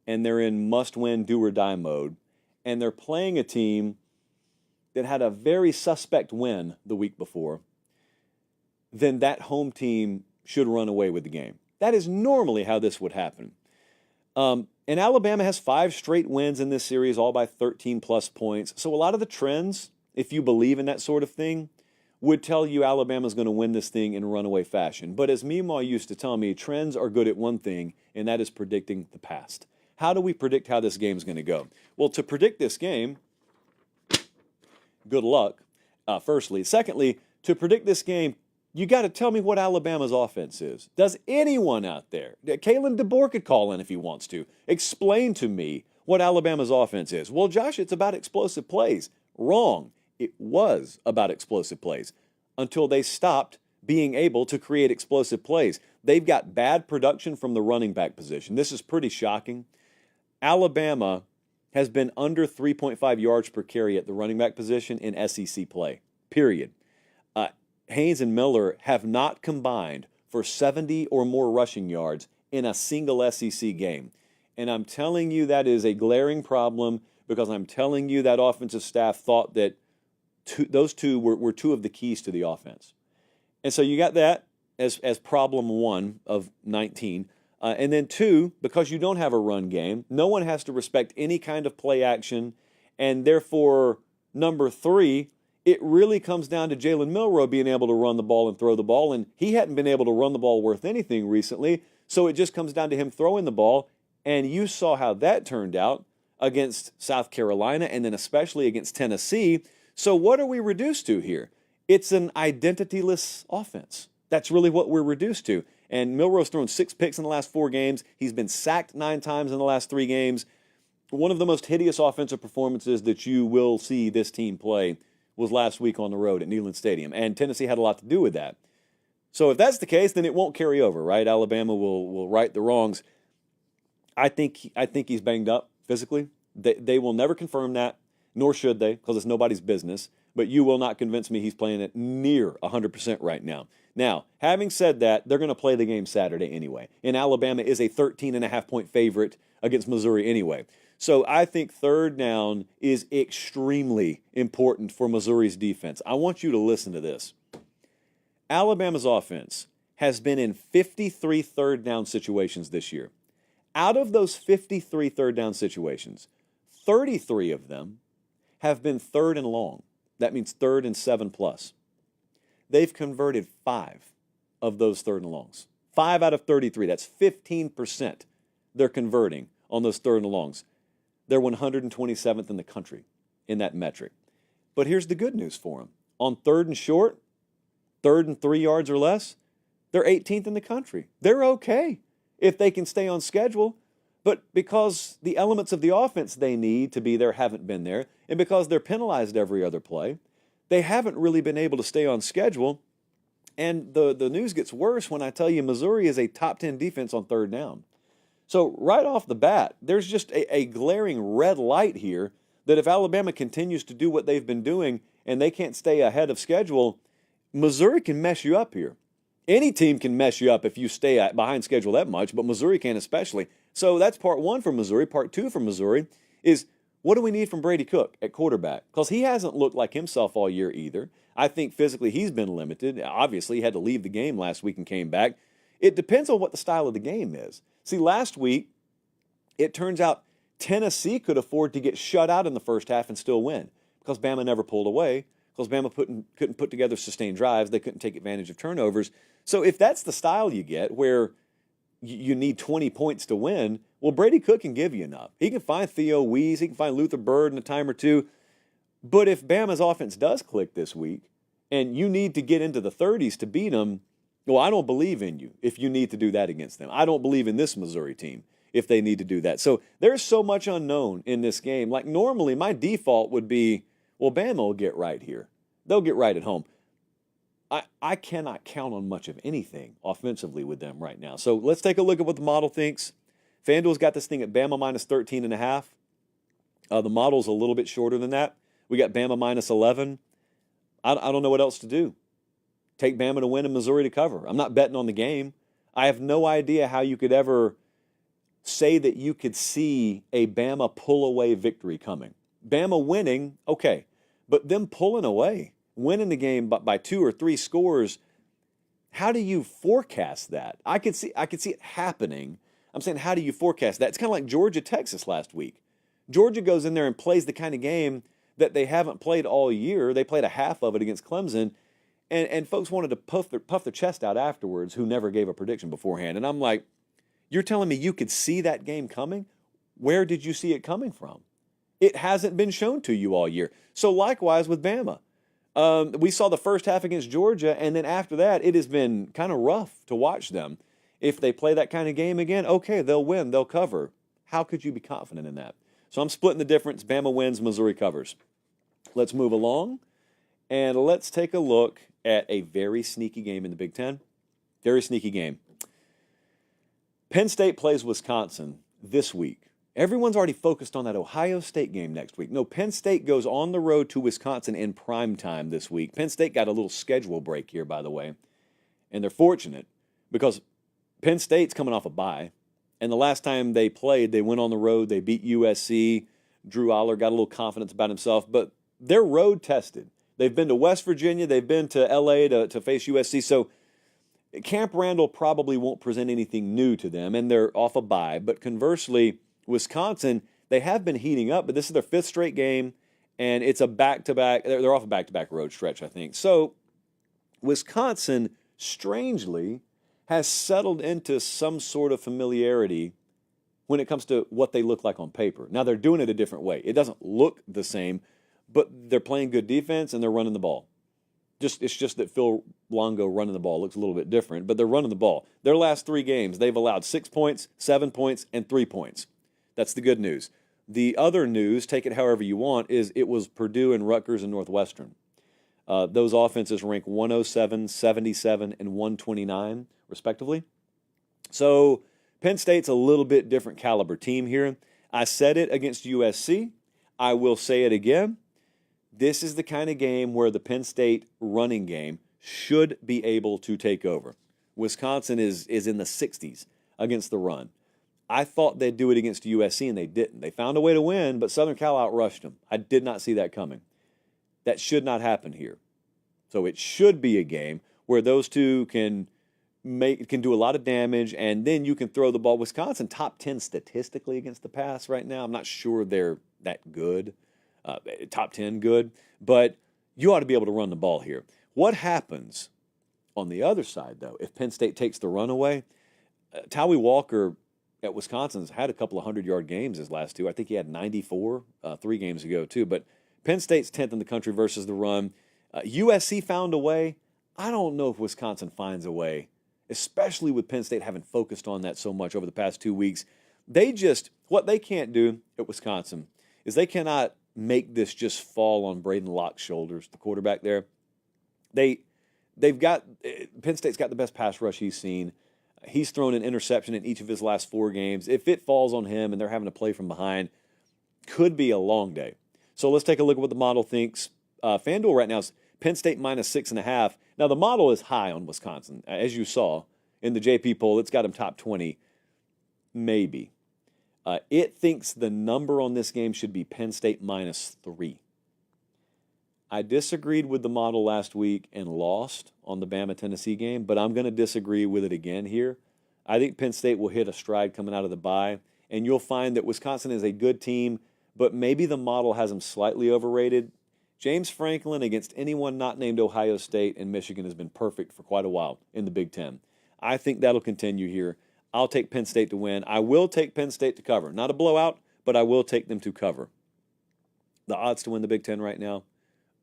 [SPEAKER 1] and they're in must-win, do-or-die mode, and they're playing a team that had a very suspect win the week before, then that home team should run away with the game. That is normally how this would happen. And Alabama has 5 straight wins in this series, all by 13-plus points. So a lot of the trends, if you believe in that sort of thing, would tell you Alabama's going to win this thing in runaway fashion. But as Meemaw used to tell me, trends are good at one thing, and that is predicting the past. How do we predict how this game's going to go? Well, to predict this game, good luck, firstly. Secondly, to predict this game, you got to tell me what Alabama's offense is. Does anyone out there, Kalen DeBoer could call in if he wants to, explain to me what Alabama's offense is? Well, Josh, it's about explosive plays. Wrong. It was about explosive plays until they stopped being able to create explosive plays. They've got bad production from the running back position. This is pretty shocking. Alabama has been under 3.5 yards per carry at the running back position in SEC play, period. Haynes and Miller have not combined for 70 or more rushing yards in a single SEC game. And I'm telling you that is a glaring problem because I'm telling you that offensive staff thought that those two were two of the keys to the offense. And so you got that as problem 1 of 19. And then 2, because you don't have a run game, no one has to respect any kind of play action. And therefore, number 3, it really comes down to Jalen Milroe being able to run the ball and throw the ball. And he hadn't been able to run the ball worth anything recently. So it just comes down to him throwing the ball. And you saw how that turned out against South Carolina and then especially against Tennessee. So what are we reduced to here? It's an identityless offense. That's really what we're reduced to. And Milroe's thrown 6 picks in the last 4 games. He's been sacked 9 times in the last 3 games. One of the most hideous offensive performances that you will see this team play was last week on the road at Neyland Stadium. And Tennessee had a lot to do with that. So if that's the case, then it won't carry over, right? Alabama will right the wrongs. I think he's banged up physically. They will never confirm that, nor should they, because it's nobody's business. But you will not convince me he's playing at near 100% right now. Now, having said that, they're going to play the game Saturday anyway. And Alabama is a 13.5-point favorite against Missouri anyway. So I think third down is extremely important for Missouri's defense. I want you to listen to this. Alabama's offense has been in 53 third down situations this year. Out of those 53 third down situations, 33 of them have been 3rd and long. That means 3rd and 7+. They've converted 5 of those 3rd and longs. 5 out of 33. That's 15% they're converting on those 3rd and longs. They're 127th in the country in that metric. But here's the good news for them. On 3rd and short, 3rd and 3 yards or less, they're 18th in the country. They're okay if they can stay on schedule. But because the elements of the offense they need to be there haven't been there, and because they're penalized every other play, they haven't really been able to stay on schedule. And the news gets worse when I tell you Missouri is a top 10 defense on 3rd down. So right off the bat, there's just a glaring red light here that if Alabama continues to do what they've been doing and they can't stay ahead of schedule, Missouri can mess you up here. Any team can mess you up if you stay behind schedule that much, but Missouri can especially. So that's part one for Missouri. Part two for Missouri is, what do we need from Brady Cook at quarterback? Because he hasn't looked like himself all year either. I think physically he's been limited. Obviously, he had to leave the game last week and came back. It depends on what the style of the game is. See, last week, it turns out Tennessee could afford to get shut out in the first half and still win because Bama never pulled away, because Bama couldn't put together sustained drives. They couldn't take advantage of turnovers. So if that's the style you get, where you need 20 points to win, well, Brady Cook can give you enough. He can find Theo Wease. He can find Luther Bird in a time or two. But if Bama's offense does click this week and you need to get into the 30s to beat them, well, I don't believe in you if you need to do that against them. I don't believe in this Missouri team if they need to do that. So there's so much unknown in this game. Like normally my default would be, well, Bama will get right here. They'll get right at home. I cannot count on much of anything offensively with them right now. So let's take a look at what the model thinks. FanDuel's got this thing at Bama minus 13.5. The model's a little bit shorter than that. We got Bama minus 11. I don't know what else to do. Take Bama to win and Missouri to cover. I'm not betting on the game. I have no idea how you could ever say that you could see a Bama pull-away victory coming. Bama winning, okay, but them pulling away, winning the game by 2 or 3 scores, how do you forecast that? I could see it happening. I'm saying, how do you forecast that? It's kind of like Georgia-Texas last week. Georgia goes in there and plays the kind of game that they haven't played all year. They played a half of it against Clemson, and folks wanted to puff their chest out afterwards, who never gave a prediction beforehand. And I'm like, you're telling me you could see that game coming? Where did you see it coming from? It hasn't been shown to you all year. So likewise with Bama. We saw the first half against Georgia, and then after that, it has been kind of rough to watch them. If they play that kind of game again, okay, they'll win, they'll cover. How could you be confident in that? So I'm splitting the difference. Bama wins, Missouri covers. Let's move along, and let's take a look at a very sneaky game in the Big Ten. Very sneaky game. Penn State plays Wisconsin this week. Everyone's already focused on that Ohio State game next week. No, Penn State goes on the road to Wisconsin in prime time this week. Penn State got a little schedule break here, by the way, and they're fortunate because Penn State's coming off a bye, and the last time they played, they went on the road, they beat USC. Drew Aller got a little confidence about himself, but they're road tested. They've been to West Virginia, they've been to LA to face USC, so Camp Randall probably won't present anything new to them, and they're off a bye. But conversely, Wisconsin, they have been heating up, but this is their 5th straight game, and it's a back-to-back. They're off a back-to-back road stretch, I think. So Wisconsin, strangely, has settled into some sort of familiarity when it comes to what they look like on paper. Now, they're doing it a different way. It doesn't look the same, but they're playing good defense, and they're running the ball. It's just that Phil Longo running the ball looks a little bit different, but they're running the ball. Their last 3 games, they've allowed 6 points, 7 points, and 3 points. That's the good news. The other news, take it however you want, is it was Purdue and Rutgers and Northwestern. Those offenses rank 107, 77, and 129, respectively. So Penn State's a little bit different caliber team here. I said it against USC. I will say it again. This is the kind of game where the Penn State running game should be able to take over. Wisconsin is in the 60s against the run. I thought they'd do it against USC, and they didn't. They found a way to win, but Southern Cal outrushed them. I did not see that coming. That should not happen here. So it should be a game where those two can do a lot of damage, and then you can throw the ball. Wisconsin, top 10 statistically against the pass right now. I'm not sure they're that good. Top 10 good, but you ought to be able to run the ball here. What happens on the other side, though, if Penn State takes the run away? Tawee Walker at Wisconsin's had a couple of 100-yard games his last 2. I think he had 94 3 games ago, too. But Penn State's 10th in the country versus the run. USC found a way. I don't know if Wisconsin finds a way, especially with Penn State having focused on that so much over the past 2 weeks. What they can't do at Wisconsin is they cannot make this just fall on Braden Locke's shoulders, the quarterback there. Penn State's got the best pass rush he's seen. He's thrown an interception in each of his last 4 games. If it falls on him and they're having to play from behind, could be a long day. So let's take a look at what the model thinks. FanDuel right now is Penn State minus 6.5. Now, the model is high on Wisconsin. As you saw in the JP poll, it's got them top 20, maybe. It thinks the number on this game should be Penn State minus 3. I disagreed with the model last week and lost on the Bama-Tennessee game, but I'm going to disagree with it again here. I think Penn State will hit a stride coming out of the bye, and you'll find that Wisconsin is a good team, but maybe the model has them slightly overrated. James Franklin against anyone not named Ohio State and Michigan has been perfect for quite a while in the Big Ten. I think that'll continue here. I'll take Penn State to win. I will take Penn State to cover. Not a blowout, but I will take them to cover. The odds to win the Big Ten right now,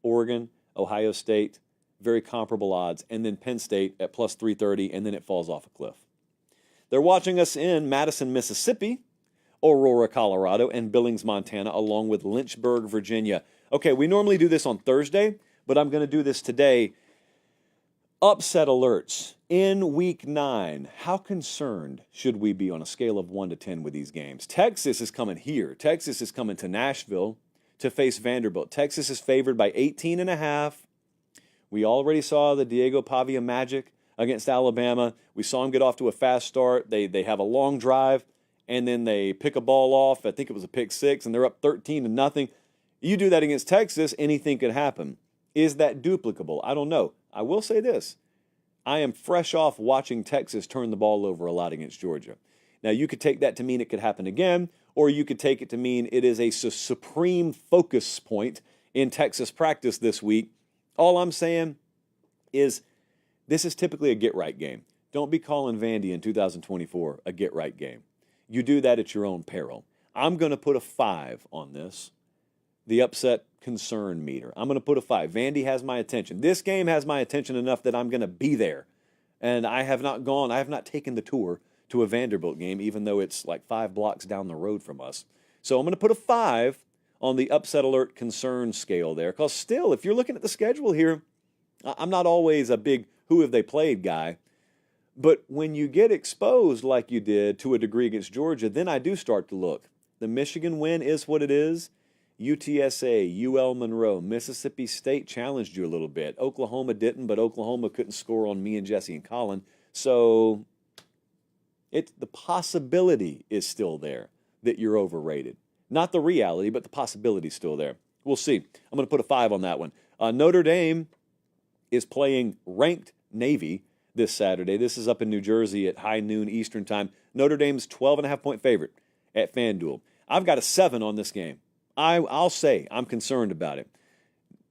[SPEAKER 1] Oregon, Ohio State, very comparable odds, and then Penn State at plus 330, and then it falls off a cliff. They're watching us in Madison, Mississippi, Aurora, Colorado, and Billings, Montana, along with Lynchburg, Virginia. Okay, we normally do this on Thursday, but I'm going to do this today. Upset alerts in Week 9. How concerned should we be on a scale of 1 to 10 with these games? Texas is coming here. Texas is coming to Nashville to face Vanderbilt. Texas is favored by 18.5. We already saw the Diego Pavia magic against Alabama. We saw him get off to a fast start. They have a long drive, and then they pick a ball off. I think it was a pick six, and they're up 13-0. You do that against Texas, anything could happen. Is that duplicable? I don't know. I will say this. I am fresh off watching Texas turn the ball over a lot against Georgia. Now, you could take that to mean it could happen again, or you could take it to mean it is a supreme focus point in Texas practice this week. All I'm saying is this is typically a get-right game. Don't be calling Vandy in 2024 a get-right game. You do that at your own peril. I'm going to put a 5 on this, the upset concern meter. I'm going to put a 5. Vandy has my attention. This game has my attention enough that I'm going to be there. And I have not taken the tour to a Vanderbilt game, even though it's like 5 blocks down the road from us. So I'm going to put a 5 on the upset alert concern scale there. Because still, if you're looking at the schedule here, I'm not always a big who have they played guy. But when you get exposed like you did to a degree against Georgia, then I do start to look. The Michigan win is what it is. UTSA, UL Monroe, Mississippi State challenged you a little bit. Oklahoma didn't, but Oklahoma couldn't score on me and Jesse and Colin. So the possibility is still there that you're overrated. Not the reality, but the possibility is still there. We'll see. I'm going to put a 5 on that one. Notre Dame is playing ranked Navy this Saturday. This is up in New Jersey at high noon Eastern time. Notre Dame's 12.5-point favorite at FanDuel. I've got a 7 on this game. I'll say I'm concerned about it.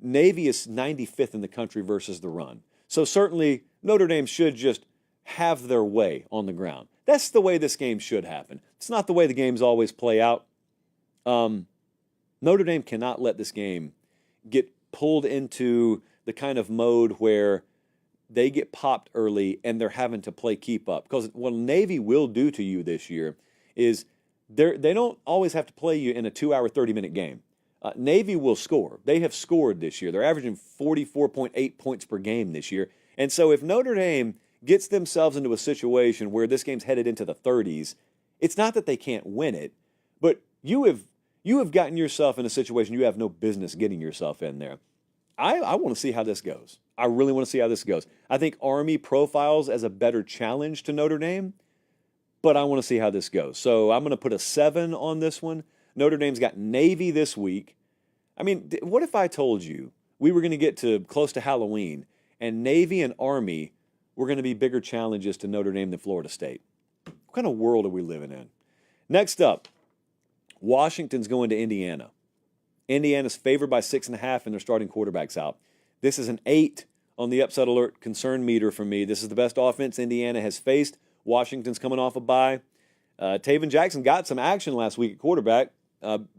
[SPEAKER 1] Navy is 95th in the country versus the run. So certainly Notre Dame should just have their way on the ground. That's the way this game should happen. It's not the way the games always play out. Notre Dame cannot let this game get pulled into the kind of mode where they get popped early and they're having to play keep up. Because what Navy will do to you this year is they don't always have to play you in a 2-hour, 30-minute game. Navy will score. They have scored this year. They're averaging 44.8 points per game this year. And so if Notre Dame gets themselves into a situation where this game's headed into the 30s, it's not that they can't win it, but you have gotten yourself in a situation you have no business getting yourself in there. I want to see how this goes. I really want to see how this goes. I think Army profiles as a better challenge to Notre Dame, but I want to see how this goes. So I'm going to put a 7 on this one. Notre Dame's got Navy this week. I mean, what if I told you we were going to get to close to Halloween and Navy and Army were going to be bigger challenges to Notre Dame than Florida State? What kind of world are we living in? Next up, Washington's going to Indiana. Indiana's favored by 6.5, and they're starting quarterbacks out. This is an 8 on the upset alert concern meter for me. This is the best offense Indiana has faced. Washington's coming off a bye. Taven Jackson got some action last week at quarterback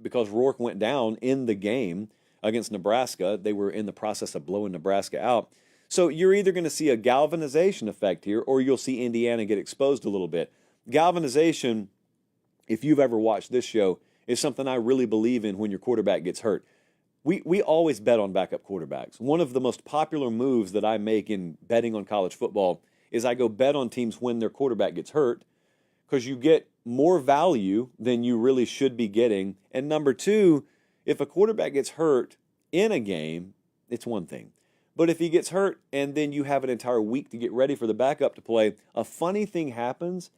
[SPEAKER 1] because Rourke went down in the game against Nebraska. They were in the process of blowing Nebraska out. So you're either going to see a galvanization effect here or you'll see Indiana get exposed a little bit. Galvanization, if you've ever watched this show, is something I really believe in when your quarterback gets hurt. We always bet on backup quarterbacks. One of the most popular moves that I make in betting on college football is I go bet on teams when their quarterback gets hurt because you get more value than you really should be getting. And number two, if a quarterback gets hurt in a game, it's one thing. But if he gets hurt and then you have an entire week to get ready for the backup to play, a funny thing happens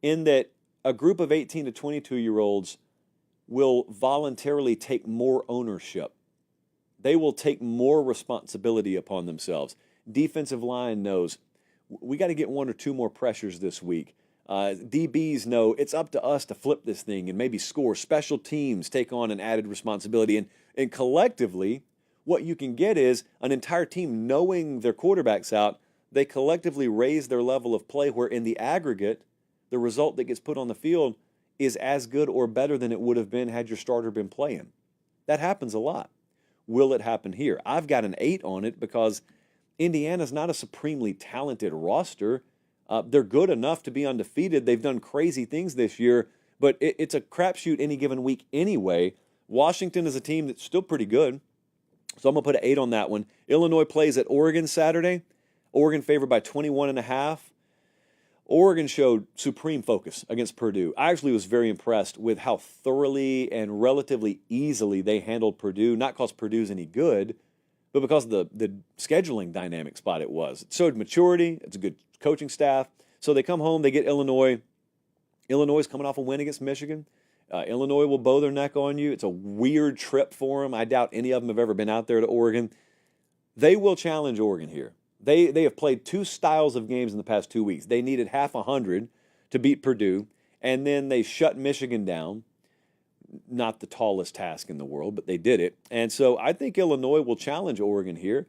[SPEAKER 1] in that a group of 18 to 22-year-olds will voluntarily take more ownership. They will take more responsibility upon themselves. Defensive line knows, we got to get one or two more pressures this week. DBs know it's up to us to flip this thing and maybe score. Special teams take on an added responsibility. And collectively, what you can get is an entire team knowing their quarterback's out. They collectively raise their level of play where in the aggregate, the result that gets put on the field is as good or better than it would have been had your starter been playing. That happens a lot. Will it happen here? I've got an 8 on it because Indiana's not a supremely talented roster. They're good enough to be undefeated. They've done crazy things this year, but it's a crapshoot any given week anyway. Washington is a team that's still pretty good, so I'm going to put an 8 on that one. Illinois plays at Oregon Saturday. Oregon favored by 21.5. Oregon showed supreme focus against Purdue. I actually was very impressed with how thoroughly and relatively easily they handled Purdue, not because Purdue's any good, but because of the scheduling dynamic spot it was. It showed maturity. It's a good coaching staff. So they come home, they get Illinois. Illinois is coming off a win against Michigan. Illinois will bow their neck on you. It's a weird trip for them. I doubt any of them have ever been out there to Oregon. They will challenge Oregon here. They have played 2 styles of games in the past 2 weeks. They needed half 100 to beat Purdue, and then they shut Michigan down. Not the tallest task in the world, but they did it. And so I think Illinois will challenge Oregon here.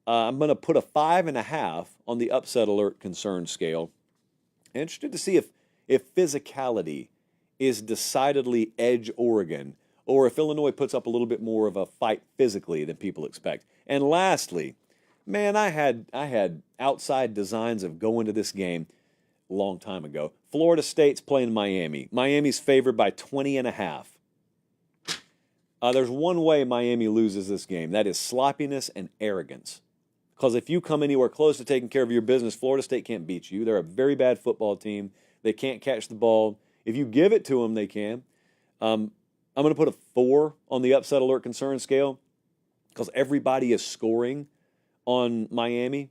[SPEAKER 1] I'm going to put a 5.5 on the upset alert concern scale. Interested to see if physicality is decidedly edge Oregon, or if Illinois puts up a little bit more of a fight physically than people expect. And lastly, man, I had outside designs of going to this game a long time ago. Florida State's playing Miami. Miami's favored by 20.5. There's one way Miami loses this game. That is sloppiness and arrogance. Because if you come anywhere close to taking care of your business, Florida State can't beat you. They're a very bad football team. They can't catch the ball. If you give it to them, they can. I'm going to put a 4 on the upset alert concern scale because everybody is scoring on Miami.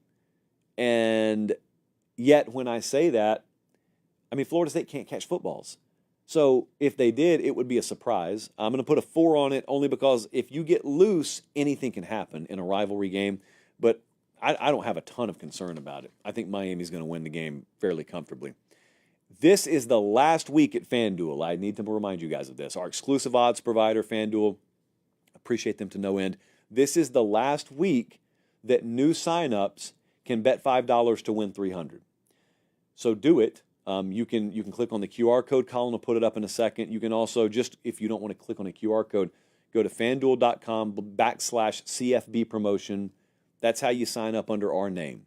[SPEAKER 1] And yet when I say that, I mean, Florida State can't catch footballs. So if they did, it would be a surprise. I'm going to put a 4 on it only because if you get loose, anything can happen in a rivalry game. But I don't have a ton of concern about it. I think Miami's going to win the game fairly comfortably. This is the last week at FanDuel. I need to remind you guys of this. Our exclusive odds provider, FanDuel, appreciate them to no end. This is the last week that new signups can bet $5 to win $300. So do it. You can click on the QR code. Colin will put it up in a second. You can also, just if you don't want to click on a QR code, go to FanDuel.com/CFB promotion. That's how you sign up under our name.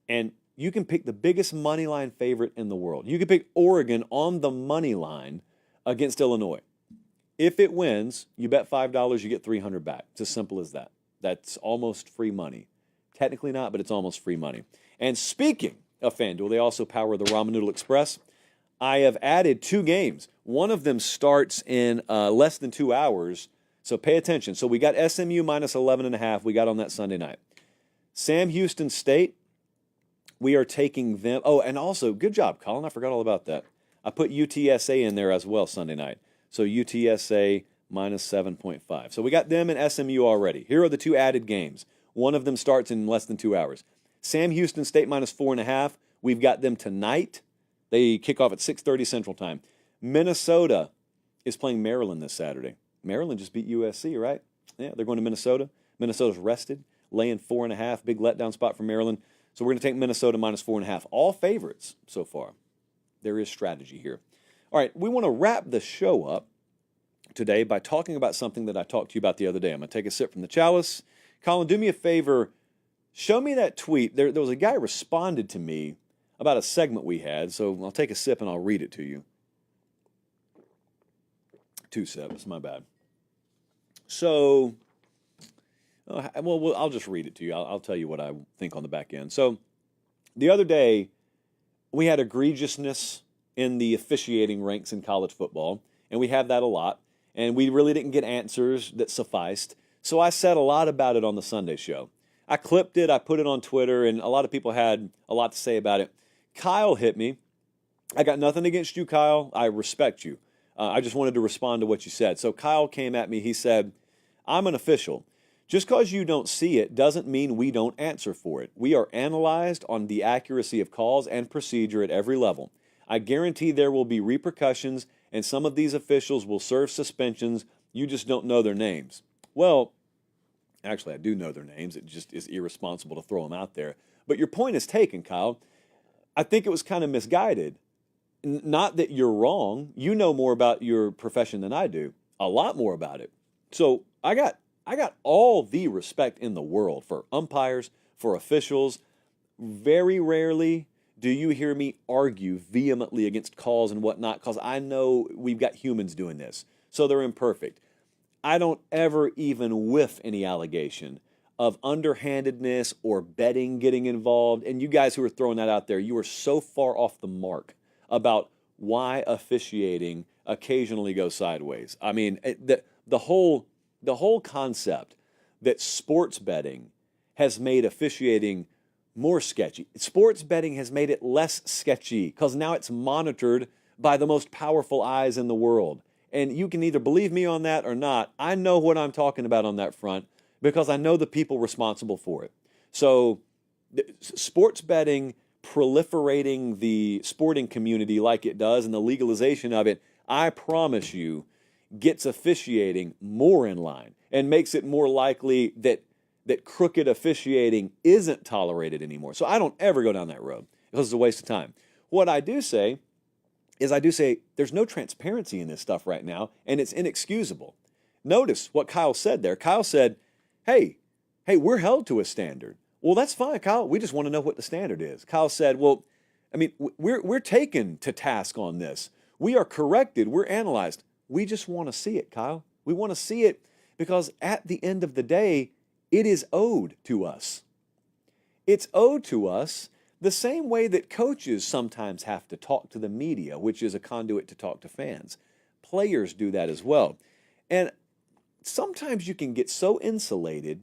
[SPEAKER 1] And you can pick the biggest money line favorite in the world. You can pick Oregon on the money line against Illinois. If it wins, you bet $5, you get $300 back. It's as simple as that. That's almost free money. Technically not, but it's almost free money. And speaking of FanDuel, they also power the Ramen Noodle Express. I have added 2 games. One of them starts in less than 2 hours, so pay attention. So we got SMU minus 11.5 we got on that Sunday night. Sam Houston State, we are taking them. Oh, and also, good job, Colin. I forgot all about that. I put UTSA in there as well Sunday night. So UTSA minus 7.5. So we got them and SMU already. Here are the 2 added games. One of them starts in less than 2 hours. Sam Houston State minus 4.5. We've got them tonight. They kick off at 6:30 Central Time. Minnesota is playing Maryland this Saturday. Maryland just beat USC, right? Yeah, they're going to Minnesota. Minnesota's rested, laying 4.5. Big letdown spot for Maryland. So we're going to take Minnesota minus 4.5. All favorites so far. There is strategy here. All right, we want to wrap the show up today by talking about something that I talked to you about the other day. I'm going to take a sip from the chalice. Colin, do me a favor. Show me that tweet. There was a guy who responded to me about a segment we had, so I'll take a sip and I'll read it to you. 2 sips, my bad. So, well, I'll just read it to you. I'll tell you what I think on the back end. So, the other day, we had egregiousness in the officiating ranks in college football, and we have that a lot, and we really didn't get answers that sufficed. So I said a lot about it on the Sunday show. I clipped it, I put it on Twitter, and a lot of people had a lot to say about it. Kyle hit me. I got nothing against you, Kyle. I respect you. I just wanted to respond to what you said. So Kyle came at me. He said, I'm an official. Just because you don't see it doesn't mean we don't answer for it. We are analyzed on the accuracy of calls and procedure at every level. I guarantee there will be repercussions, and some of these officials will serve suspensions. You just don't know their names. Well, actually, I do know their names. It just is irresponsible to throw them out there. But your point is taken, Kyle. I think it was kind of misguided. Not that you're wrong. You know more about your profession than I do, a lot more about it. So I got all the respect in the world for umpires, for officials. Very rarely do you hear me argue vehemently against calls and whatnot, because I know we've got humans doing this, so they're imperfect. I don't ever even whiff any allegation of underhandedness or betting getting involved. And you guys who are throwing that out there, you are so far off the mark about why officiating occasionally goes sideways. I mean, the whole concept that sports betting has made officiating more sketchy. Sports betting has made it less sketchy because now it's monitored by the most powerful eyes in the world. And you can either believe me on that or not. I know what I'm talking about on that front because I know the people responsible for it. So sports betting proliferating the sporting community like it does and the legalization of it, I promise you, gets officiating more in line and makes it more likely that crooked officiating isn't tolerated anymore. So I don't ever go down that road because it's a waste of time. What I do say is there's no transparency in this stuff right now, and it's inexcusable. Notice what Kyle said there. Kyle said, hey, we're held to a standard. Well, that's fine, Kyle. We just want to know what the standard is. Kyle said, well, I mean, we're taken to task on this. We are corrected. We're analyzed. We just want to see it, Kyle. We want to see it because at the end of the day, it is owed to us. It's owed to us the same way that coaches sometimes have to talk to the media, which is a conduit to talk to fans. Players do that as well. And sometimes you can get so insulated,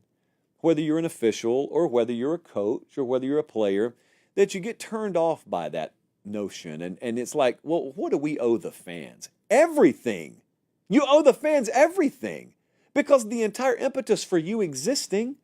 [SPEAKER 1] whether you're an official or whether you're a coach or whether you're a player, that you get turned off by that notion. And it's like, well, what do we owe the fans? Everything. You owe the fans everything because the entire impetus for you existing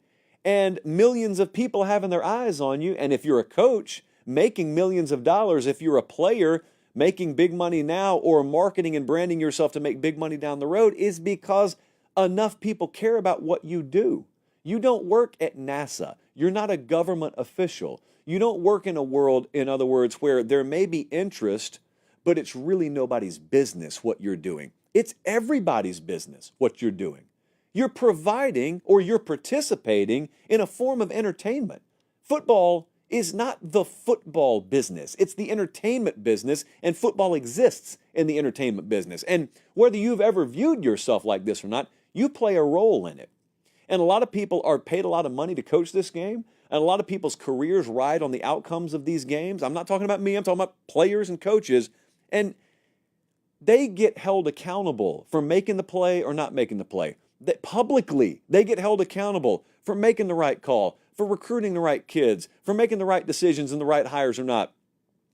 [SPEAKER 1] and millions of people having their eyes on you, and if you're a coach, making millions of dollars, if you're a player, making big money now or marketing and branding yourself to make big money down the road, is because enough people care about what you do. You don't work at NASA. You're not a government official. You don't work in a world, in other words, where there may be interest, but it's really nobody's business what you're doing. It's everybody's business what you're doing. You're providing or you're participating in a form of entertainment. Football is not the football business. It's the entertainment business, and football exists in the entertainment business. And whether you've ever viewed yourself like this or not, you play a role in it. And a lot of people are paid a lot of money to coach this game, and a lot of people's careers ride on the outcomes of these games. I'm not talking about me, I'm talking about players and coaches. And they get held accountable for making the play or not making the play. That publicly, they get held accountable for making the right call, for recruiting the right kids, for making the right decisions and the right hires or not.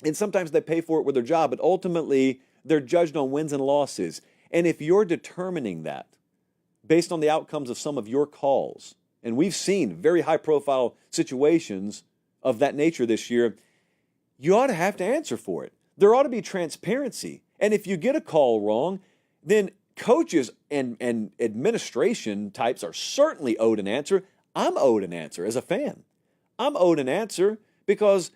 [SPEAKER 1] And sometimes they pay for it with their job, but ultimately they're judged on wins and losses. And if you're determining that based on the outcomes of some of your calls, and we've seen very high-profile situations of that nature this year, you ought to have to answer for it. There ought to be transparency. And if you get a call wrong, then coaches and administration types are certainly owed an answer. I'm owed an answer as a fan. I'm owed an answer because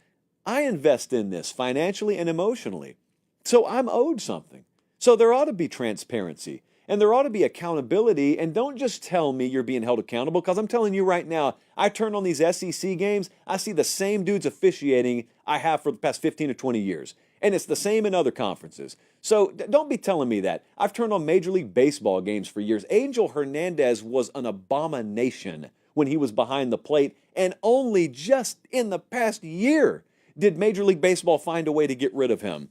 [SPEAKER 1] I invest in this financially and emotionally. So I'm owed something. So there ought to be transparency and there ought to be accountability. And don't just tell me you're being held accountable, because I'm telling you right now, I turn on these SEC games, I see the same dudes officiating I have for the past 15 or 20 years. And it's the same in other conferences. So don't be telling me that. I've turned on Major League Baseball games for years. Angel Hernandez was an abomination when he was behind the plate, and only just in the past year did Major League Baseball find a way to get rid of him.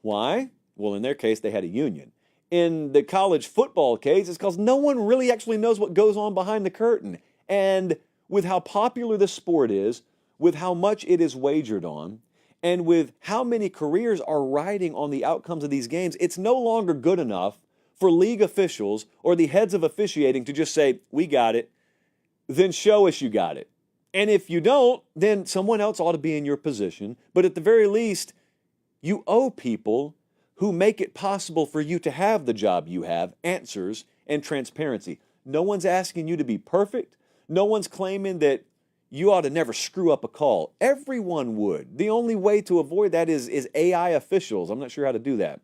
[SPEAKER 1] Why? Well, in their case, they had a union. In the college football case, it's because no one really actually knows what goes on behind the curtain. And with how popular this sport is, with how much it is wagered on, and with how many careers are riding on the outcomes of these games, it's no longer good enough for league officials or the heads of officiating to just say, we got it, then show us you got it. And if you don't, then someone else ought to be in your position. But at the very least, you owe people who make it possible for you to have the job you have answers and transparency. No one's asking you to be perfect. No one's claiming that you ought to never screw up a call. Everyone would. The only way to avoid that is AI officials. I'm not sure how to do that.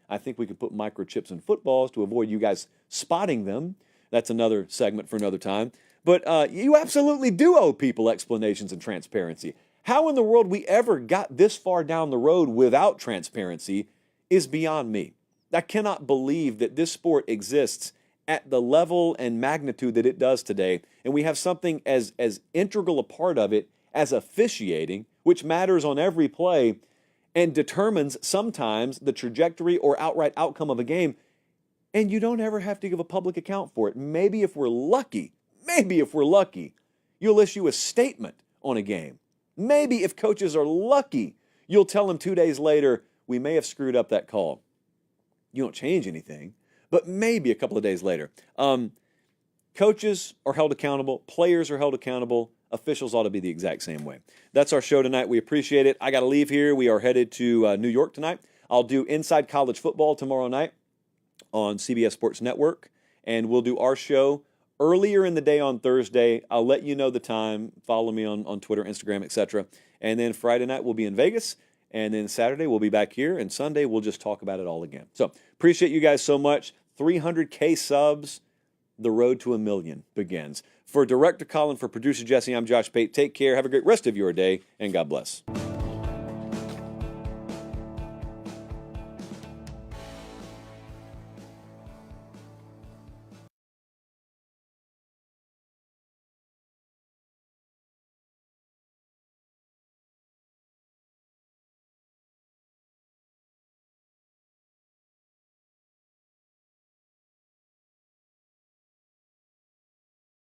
[SPEAKER 1] I think we could put microchips in footballs to avoid you guys spotting them. That's another segment for another time. But you absolutely do owe people explanations and transparency. How in the world we ever got this far down the road without transparency is beyond me. I cannot believe that this sport exists at the level and magnitude that it does today, and we have something as integral a part of it as officiating, which matters on every play and determines sometimes the trajectory or outright outcome of a game, and you don't ever have to give a public account for it. Maybe if we're lucky, you'll issue a statement on a game. Maybe if coaches are lucky, you'll tell them 2 days later, we may have screwed up that call. You don't change anything, but maybe a couple of days later. Coaches are held accountable. Players are held accountable. Officials ought to be the exact same way. That's our show tonight. We appreciate it. I got to leave here. We are headed to New York tonight. I'll do Inside College Football tomorrow night on CBS Sports Network, and we'll do our show earlier in the day on Thursday. I'll let you know the time. Follow me on Twitter, Instagram, etc. And then Friday night we'll be in Vegas. And then Saturday we'll be back here. And Sunday we'll just talk about it all again. So appreciate you guys so much. 300K subs. The road to 1 million begins. For Director Colin, for Producer Jesse, I'm Josh Pate. Take care. Have a great rest of your day. And God bless.